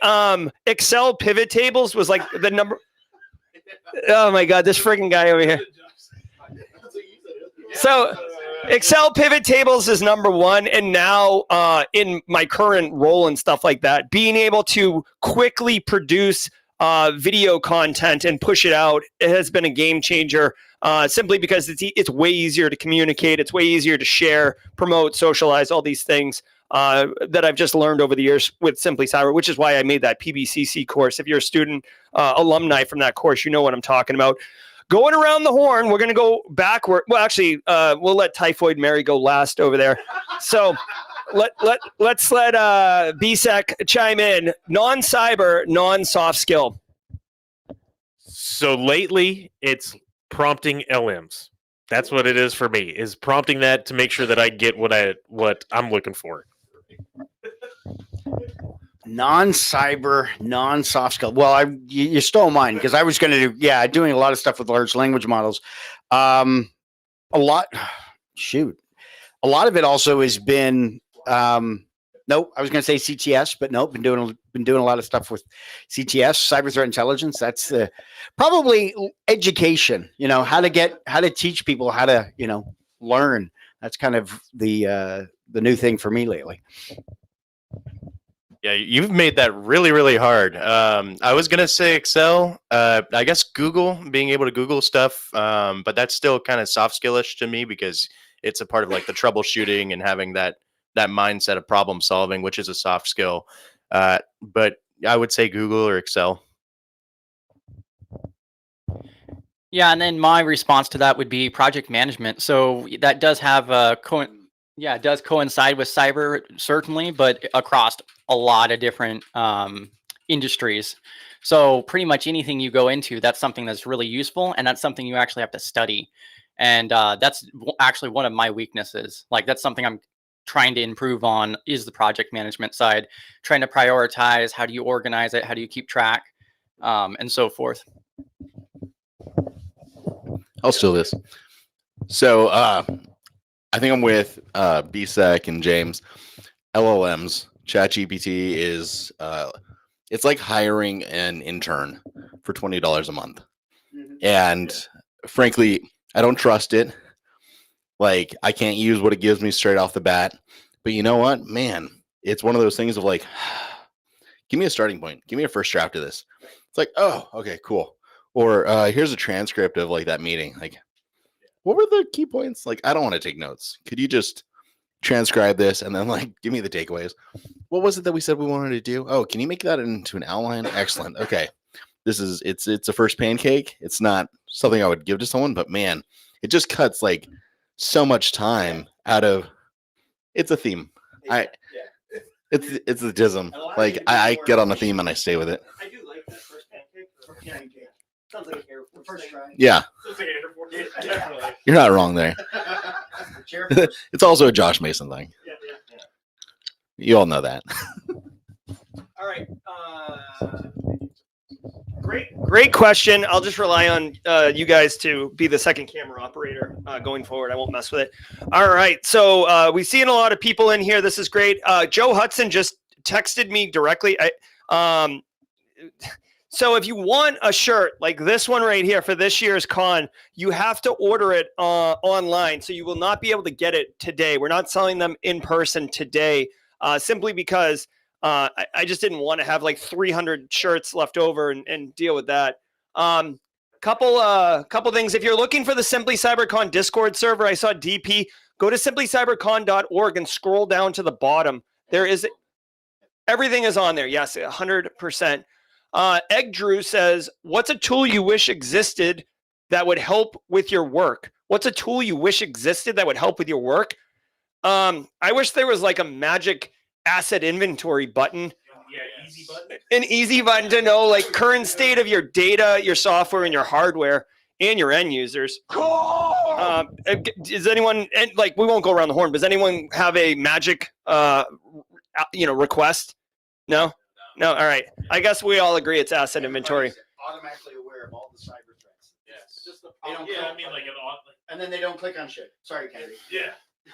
Excel pivot tables was like the number. Oh my God, this freaking guy over here. So Excel pivot tables is number one. And now in my current role and stuff like that, being able to quickly produce video content and push it out, it has been a game changer simply because it's way easier to communicate. It's way easier to share, promote, socialize, all these things that I've just learned over the years with Simply Cyber, which is why I made that PBCC course. If you're a student, alumni from that course, you know what I'm talking about. Going around the horn, we're going to go backward. Well, actually, we'll let Typhoid Mary go last over there. So let's let BSEC chime in. Non-cyber, non-soft skill. So lately, it's prompting LMs. That's what it is for me, is prompting that to make sure that I get what I'm looking for. Non-cyber, non-soft skill. Well, you stole mine because I was going to do, doing a lot of stuff with large language models. A lot of it also has been, nope, I was going to say CTS, but nope, been doing a lot of stuff with CTS, cyber threat intelligence. That's probably education, how to teach people how to, learn. That's kind of the new thing for me lately. Yeah, you've made that really, really hard. I was going to say Excel. I guess Google, being able to Google stuff, but that's still kind of soft skillish to me because it's a part of like the troubleshooting and having that mindset of problem solving, which is a soft skill. But I would say Google or Excel. Yeah, and then my response to that would be project management. So that does have Yeah, it does coincide with cyber, certainly, but across a lot of different industries. So pretty much anything you go into, that's something that's really useful, and that's something you actually have to study. And that's actually one of my weaknesses. Like, that's something I'm trying to improve on, is the project management side, trying to prioritize, how do you organize it, how do you keep track, and so forth. I'll steal this. So I think I'm with BSEC and James. LLMs, ChatGPT is it's like hiring an intern for $20 a month. And frankly, I don't trust it. Like, I can't use what it gives me straight off the bat. But you know what, man, it's one of those things of like, give me a starting point. Give me a first draft of this. It's like, oh, okay, cool. Or here's a transcript of like that meeting. Like, what were the key points? Like, I don't want to take notes. Could you just transcribe this and then like give me the takeaways? What was it that we said we wanted to do? Oh, can you make that into an outline? Excellent. Okay. It's a first pancake. It's not something I would give to someone, but man, it just cuts like so much time out of. It's a theme. It's a dism. Like, I get on the theme and I stay with it. I do like that first pancake. Sounds like an airport first try. Yeah. Sounds like an airport. You're not wrong there. It's also a Josh Mason thing. Yeah. You all know that. All right. Great question. I'll just rely on you guys to be the second camera operator going forward. I won't mess with it. All right. So we've seen a lot of people in here. This is great. Joe Hudson just texted me directly. So if you want a shirt like this one right here for this year's con, you have to order it online. So you will not be able to get it today. We're not selling them in person today, simply because I just didn't want to have like 300 shirts left over and deal with that. Couple things. If you're looking for the Simply CyberCon Discord server, I saw DP. Go to simplycybercon.org and scroll down to the bottom. Everything is on there. Yes, 100%. Egg Drew says, what's a tool you wish existed that would help with your work? What's a tool you wish existed that would help with your work? I wish there was like a magic asset inventory button. Yeah, easy button. An easy button to know like current state of your data, your software, and your hardware, and your end users. Does anyone, and like, we won't go around the horn, but does anyone have a magic request? No? No, all right. I guess we all agree it's asset inventory. Automatically aware of all the cyber threats. Yes. Just the, and then they don't click on shit. Sorry, Kennedy. Yeah.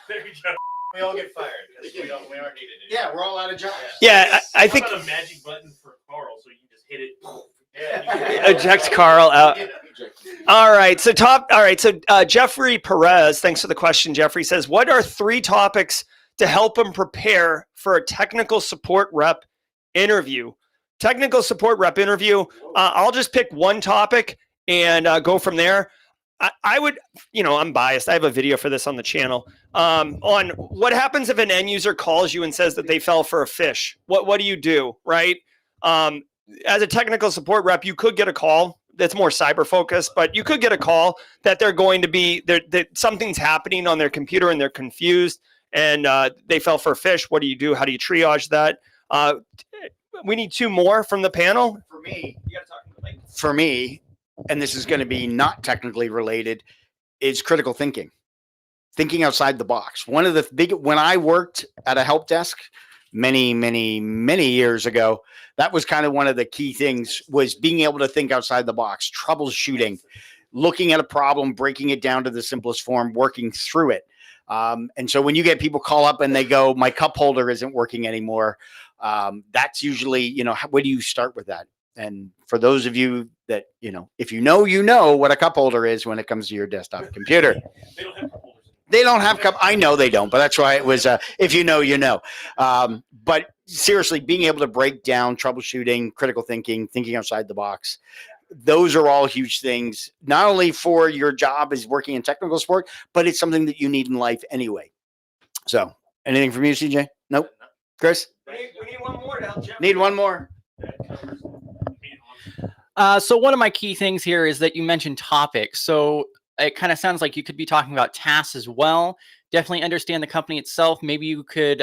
There you go. We all get fired because we aren't needed anymore. Yeah, we're all out of jobs. Yeah, I think. How about a magic button for Carl so you can just hit it? Yeah. Eject Carl out. All right. So Jeffrey Perez, thanks for the question. Jeffrey says, what are 3 topics to help him prepare for a technical support rep interview? Technical support rep interview. I'll just pick one topic and go from there. I would, I'm biased. I have a video for this on the channel on what happens if an end user calls you and says that they fell for a fish. What do you do, right? As a technical support rep, you could get a call that's more cyber focused, but you could get a call that they're going to be that something's happening on their computer and they're confused and they fell for a fish. What do you do? How do you triage that? We need 2 more from the panel. For me, You gotta talk to the mic. for me, and this is going to be not technically related, is critical thinking. Thinking outside the box. One of the when I worked at a help desk many years ago, that was kind of one of the key things, was being able to think outside the box, troubleshooting, looking at a problem, breaking it down to the simplest form, working through it. And so when you get people call up and they go, my cup holder isn't working anymore, that's usually, where do you start with that? And for those of you that, if you know what a cup holder is when it comes to your desktop computer. They don't have cup. I know they don't, but that's why it was, if you know. But seriously, being able to break down troubleshooting, critical thinking, thinking outside the box, those are all huge things, not only for your job as working in technical support, but it's something that you need in life anyway. So anything from you, CJ? Nope. Chris? We need one more to help Jeff. Need one more. So one of my key things here is that you mentioned topics. So it kind of sounds like you could be talking about tasks as well. definitely understand the company itself. Maybe you could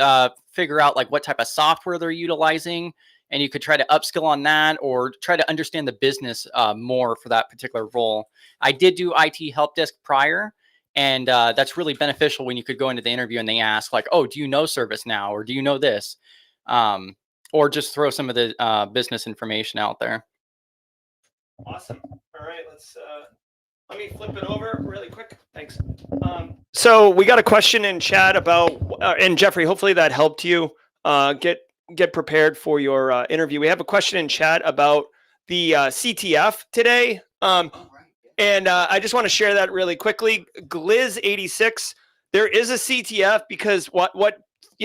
figure out like what type of software they're utilizing, and you could try to upskill on that or try to understand the business more for that particular role. I did do IT help desk prior, and that's really beneficial when you could go into the interview and they ask like, oh, do you know ServiceNow or do you know this? Or just throw some of the business information out there. Awesome. All right, let me flip it over really quick. Thanks. So we got a question in chat about, and Jeffrey, hopefully that helped you get prepared for your interview. We have a question in chat about the CTF today. And I just want to share that really quickly. Gliz86, there is a CTF because what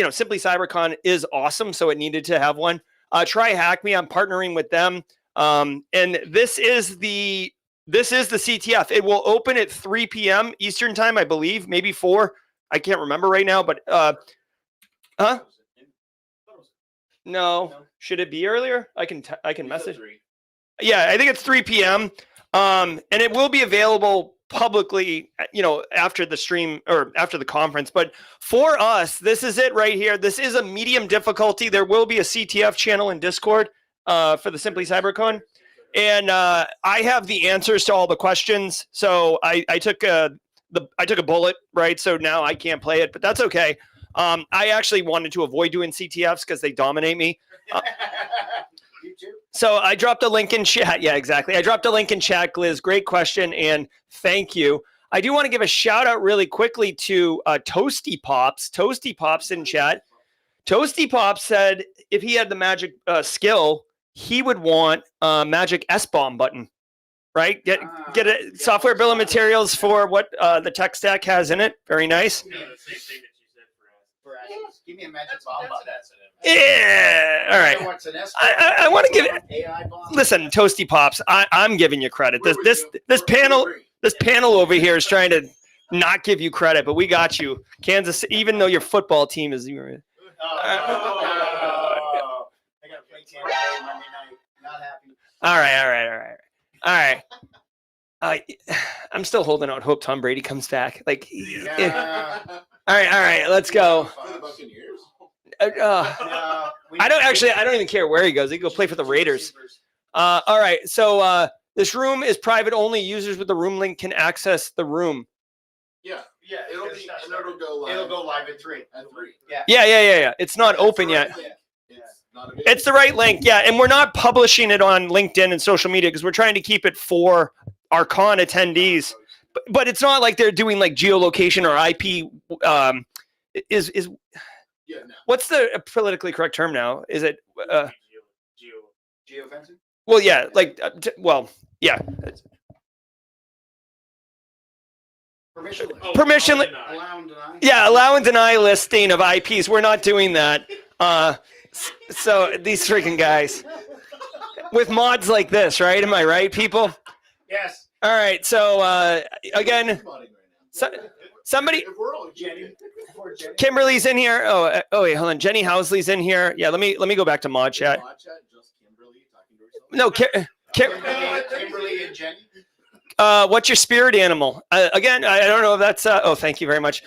Simply CyberCon is awesome, so it needed to have one. Try Hack Me. I'm partnering with them. And this is the CTF. It will open at 3 p.m. Eastern time, I believe, maybe 4. I can't remember right now, but no. Should it be earlier? I can message. Yeah, I think it's 3 p.m. And it will be available publicly, after the stream or after the conference. But for us, this is it right here. This is a medium difficulty. There will be a CTF channel in Discord for the Simply CyberCon. And I have the answers to all the questions. So I took a bullet, right? So now I can't play it, but that's okay. I actually wanted to avoid doing CTFs because they dominate me. So I dropped a link in chat. Yeah, exactly. I dropped a link in chat, Gliz. Great question, and thank you. I do want to give a shout out really quickly to Toasty Pops. Toasty Pops in chat. Toasty Pops said if he had the magic skill, he would want a magic S-bomb button, right? Get a software bill of materials for what the tech stack has in it. Very nice. Give me a magic bomb button. Yeah. All right. I want to give it. Listen, Toasty Pops. I'm giving you credit. This panel over here is trying to not give you credit, but we got you, Kansas. Even though your football team is. I got to play Tampa Bay Monday night. Not happy. All right. I'm still holding out hope Tom Brady comes back. Yeah. All right. Let's go. I don't even care where he goes. He can go play for the Raiders. All right. So this room is private only. Users with the room link can access the room. Yeah. It'll go live. It'll go live at 3. Yeah. It's not open yet. It's the right link. Yeah. And we're not publishing it on LinkedIn and social media because we're trying to keep it for our con attendees. But it's not like they're doing like geolocation or IP. What's the politically correct term now? Is it geofencing? Well, yeah, yeah. Permission. Allow and deny listing of IPs. We're not doing that. So these freaking guys with mods like this, right? Am I right, people? Yes. All right. So again, somebody. Kimberly's in here. Oh wait, hold on. Jenny Housley's in here. Yeah, let me go back to mod chat. No, Kimberly and Jenny. What's your spirit animal? Again, I don't know if that's. Thank you very much.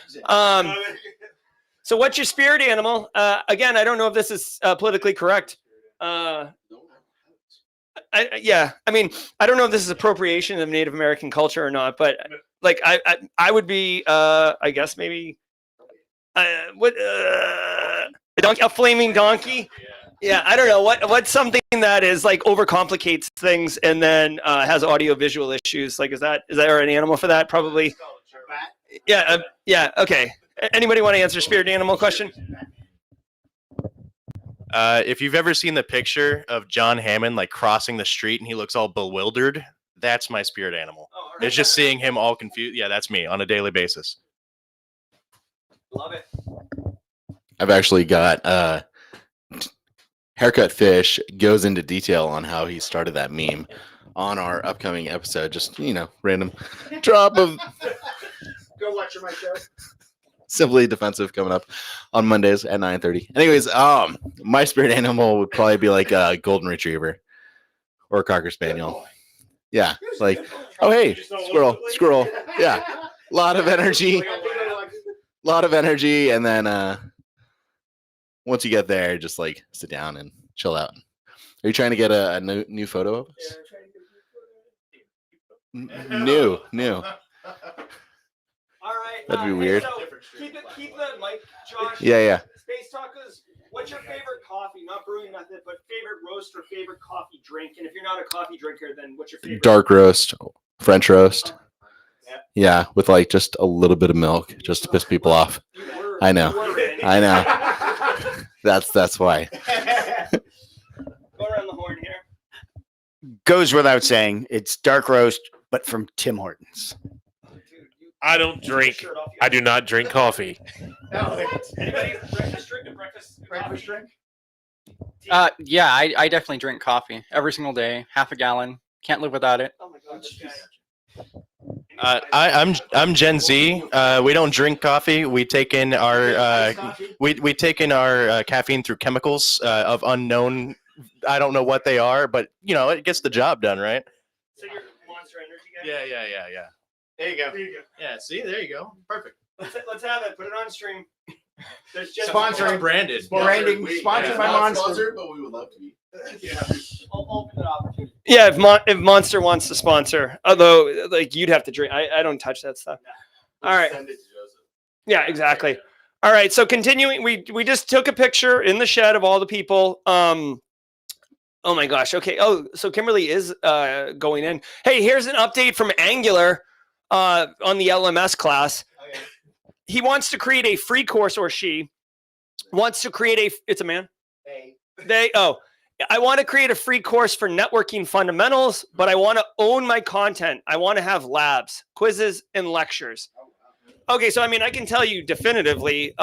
So what's your spirit animal? Again, I don't know if this is politically correct. I mean, I don't know if this is appropriation of Native American culture or not, but like, I would be, I guess maybe, a flaming donkey. Yeah, I don't know what's something that is like overcomplicates things and then has audio visual issues. Like, is there an animal for that? Probably. Yeah. Okay. Anybody want to answer spirit animal question? If you've ever seen the picture of John Hammond like crossing the street and he looks all bewildered, that's my spirit animal. It's just seeing him all confused. Yeah, that's me on a daily basis. Love it. I've actually got Haircut Fish goes into detail on how he started that meme on our upcoming episode. Just, random drop of Go watch my show. Simply Defensive coming up on Mondays at 9:30. Anyways, my spirit animal would probably be like a golden retriever or a cocker spaniel. Yeah, like, oh hey, squirrel. Yeah, a lot of energy. lot of energy, and then once you get there, just like sit down and chill out. Are you trying to get a new photo of us? New. All right. That'd be weird. So keep the mic, Josh. Yeah. Space Talkers, what's your favorite coffee? Not brewing method, but favorite roast or favorite coffee drink? And if you're not a coffee drinker, then what's your favorite? Dark roast, French roast. Yeah, with like just a little bit of milk, just to piss people off. I know. That's why. Go around the horn here. Goes without saying, it's dark roast, but from Tim Hortons. I don't drink. I do not drink coffee. Anybody breakfast drink? Yeah, I definitely drink coffee every single day, half a gallon. Can't live without it. Oh my God, this guy. I'm Gen Z. We don't drink coffee. We take in our we take in our caffeine through chemicals of unknown. I don't know what they are, but it gets the job done, right? So you're Monster Energy guy? Yeah. There you go. Yeah. See, there you go. Perfect. Let's have it. Put it on stream. There's just Sponsoring. Branded. Branding. Sponsored by Monster. Sponsored, but we would love to be. I'll open that opportunity. Yeah, if Monster wants to sponsor, although like you'd have to drink. I don't touch that stuff. All right. Yeah, exactly. All right. So continuing, we just took a picture in the shed of all the people. Oh my gosh. Okay. Oh, so Kimberly is going in. Hey, here's an update from Angular on the LMS class. Okay. He wants to create a free course, or she wants to create it's a man. I want to create a free course for networking fundamentals, but I want to own my content. I want to have labs, quizzes, and lectures. Okay, so I mean, I can tell you definitively,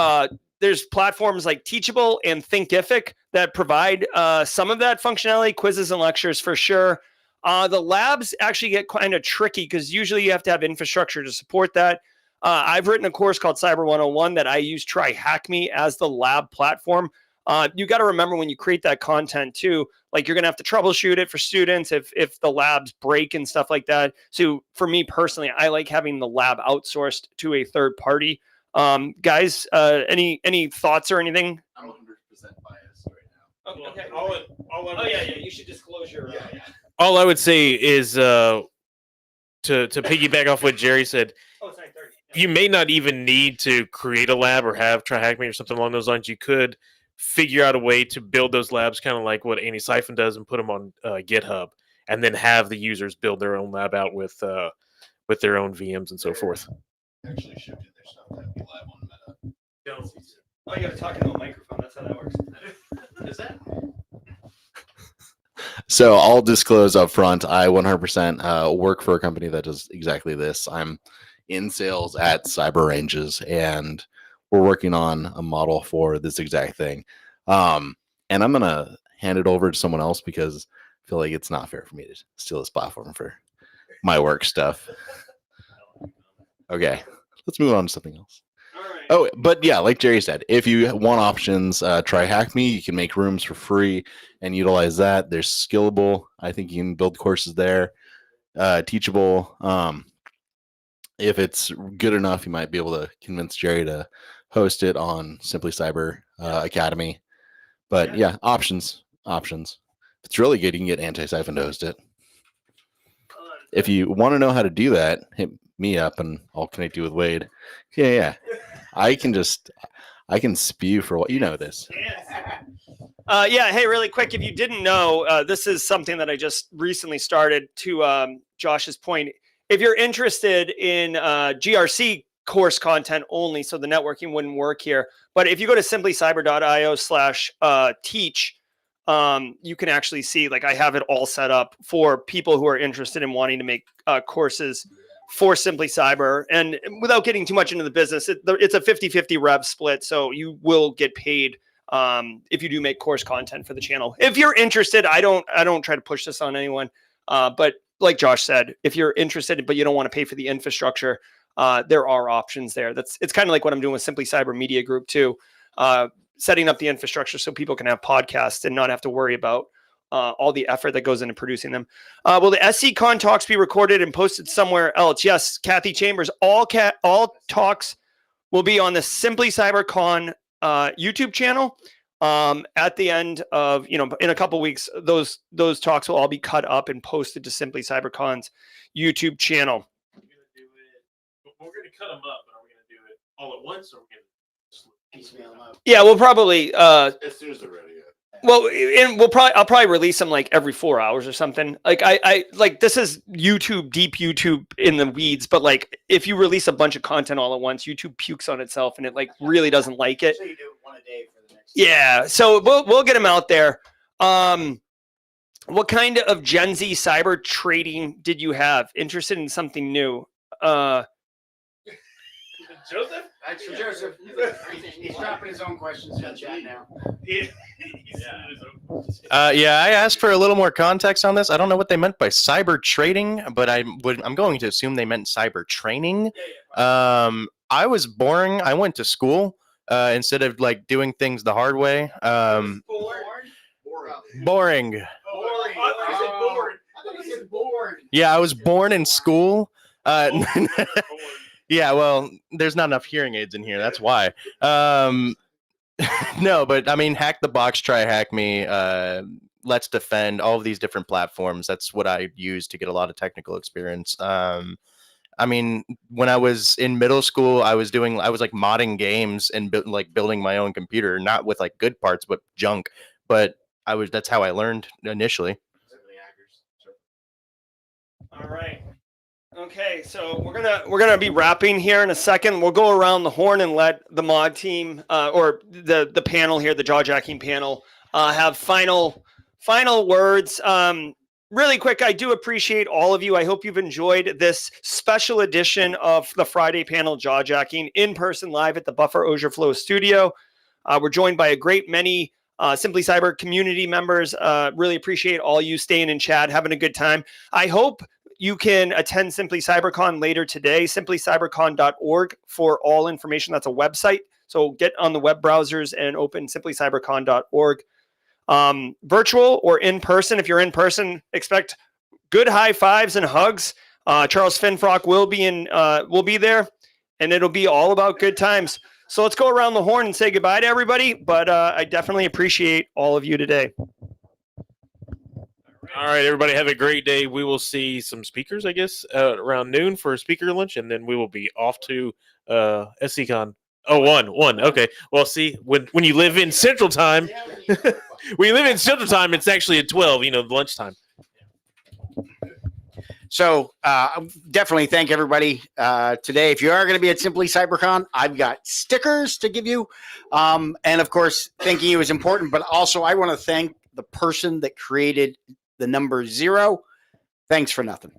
there's platforms like Teachable and Thinkific that provide some of that functionality, quizzes and lectures for sure. The labs actually get kind of tricky because usually you have to have infrastructure to support that. I've written a course called Cyber 101 that I use TryHackMe as the lab platform. You got to remember when you create that content too, like you're going to have to troubleshoot it for students if the labs break and stuff like that. So for me personally, I like having the lab outsourced to a third party. Guys, any thoughts or anything? I'm 100% biased right now. Okay. You should disclose your. All I would say is to piggyback off what Jerry said. Oh, it's 9:30. You may not even need to create a lab or have TryHackMe or something along those lines. You could figure out a way to build those labs kind of like what Antisyphon does and put them on GitHub, and then have the users build their own lab out with their own VMs and so forth. Actually shipped in their stuff to be live on Meta. Oh, you got to talk into a microphone. That's how that works. Is that? So I'll disclose up front, I 100% work for a company that does exactly this. I'm in sales at Cyber Ranges, and we're working on a model for this exact thing. And I'm going to hand it over to someone else because I feel like it's not fair for me to steal this platform for my work stuff. Okay, let's move on to something else. Oh, but yeah, like Jerry said, if you want options, TryHackMe. You can make rooms for free and utilize that. There's Skillable. I think you can build courses there. Teachable. If it's good enough, you might be able to convince Jerry to host it on Simply Cyber Academy. But yeah, options. If it's really good, you can get Antisyphon to host it. If you want to know how to do that, hit me up and I'll connect you with Wade. Yeah. I can spew for what you know this. Hey, really quick, if you didn't know, this is something that I just recently started to Josh's point. If you're interested in GRC course content only, so the networking wouldn't work here. But if you go to simplycyber.io/teach, you can actually see, like, I have it all set up for people who are interested in wanting to make courses for Simply Cyber. And without getting too much into the business, it's a 50-50 rev split. So you will get paid if you do make course content for the channel. If you're interested, I don't try to push this on anyone. But like Josh said, if you're interested, but you don't want to pay for the infrastructure, there are options there. It's kind of like what I'm doing with Simply Cyber Media Group too. Setting up the infrastructure so people can have podcasts and not have to worry about all the effort that goes into producing them. Will the SCCon talks be recorded and posted somewhere else? Yes, Kathy Chambers. All talks will be on the Simply CyberCon YouTube channel. At the end of, in a couple weeks, those talks will all be cut up and posted to Simply CyberCon's YouTube channel. We're going to cut them up, but are we going to do it all at once, or are we going to piecemeal them up? Yeah, we'll probably As soon as they're ready. well, and I'll probably release them like every 4 hours or something. Like I like, this is YouTube, deep YouTube in the weeds, but like if you release a bunch of content all at once, YouTube pukes on itself and it like really doesn't like it. So you do one a day for the next. Yeah, so we'll get them out there. What kind of Gen Z cyber trading did you have? Interested in something new? Joseph? That's for Joseph. He's dropping his own questions in the chat now. Yeah, I asked for a little more context on this. I don't know what they meant by cyber trading, but I'm going to assume they meant cyber training. I was boring. I went to school instead of like doing things the hard way. Boring. Yeah, I was born in school. Yeah, well, there's not enough hearing aids in here. That's why. No, but I mean, Hack the Box, Try Hack Me, Let's Defend, all of these different platforms. That's what I use to get a lot of technical experience. I mean, when I was in middle school, I was like modding games and building my own computer, not with like good parts, but junk. But that's how I learned initially. All right. Okay, so we're gonna be wrapping here in a second. We'll go around the horn and let the mod team or the panel here, the jaw-jacking panel, have final words. Really quick, I do appreciate all of you. I hope you've enjoyed this special edition of the Friday panel jaw-jacking in person live at the Buffer Auger Flow studio. We're joined by a great many Simply Cyber community members. Really appreciate all you staying in chat, having a good time. I hope you can attend Simply CyberCon later today, simplycybercon.org for all information. That's a website. So get on the web browsers and open simplycybercon.org. Virtual or in person. If you're in person, expect good high fives and hugs. Charles Finfrock will be there, and it'll be all about good times. So let's go around the horn and say goodbye to everybody. But I definitely appreciate all of you today. All right, everybody, have a great day. We will see some speakers, I guess, around noon for a speaker lunch, and then we will be off to SCCon. Oh, one. Okay. Well, see, when you live in Central Time, it's actually at 12, lunchtime. So definitely thank everybody today. If you are going to be at Simply CyberCon, I've got stickers to give you. And of course, thanking you is important, but also I want to thank the person that created the number 0. Thanks for nothing.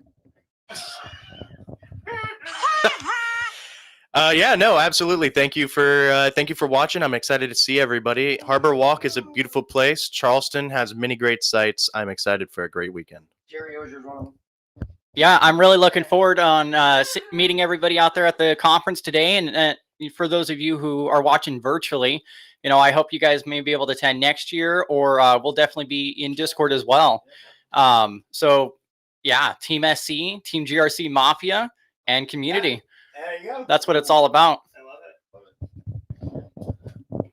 Yeah, no, absolutely. Thank you for watching. I'm excited to see everybody. Harbor Walk is a beautiful place. Charleston has many great sites. I'm excited for a great weekend. Jerry Auger's one of them. Yeah, I'm really looking forward on meeting everybody out there at the conference today. And for those of you who are watching virtually, I hope you guys may be able to attend next year, or we'll definitely be in Discord as well. So yeah, Team SC, Team GRC Mafia, and community. There you go. That's what it's all about.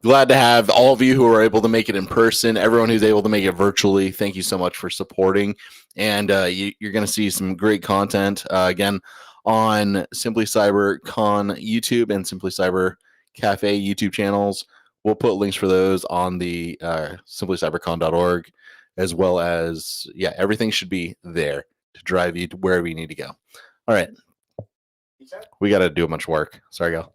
Glad to have all of you who are able to make it in person, everyone who's able to make it virtually. Thank you so much for supporting. And you're going to see some great content again on Simply CyberCon YouTube and Simply Cyber Cafe YouTube channels. We'll put links for those on the simplycybercon.org, as well as, everything should be there to drive you to wherever you need to go. All right. We got to do a bunch of work. Sorry, Gal.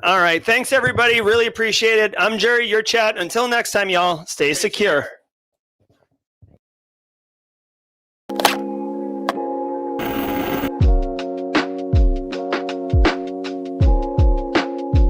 All right. Thanks, everybody. Really appreciate it. I'm Jerry, your chat. Until next time, y'all, stay secure.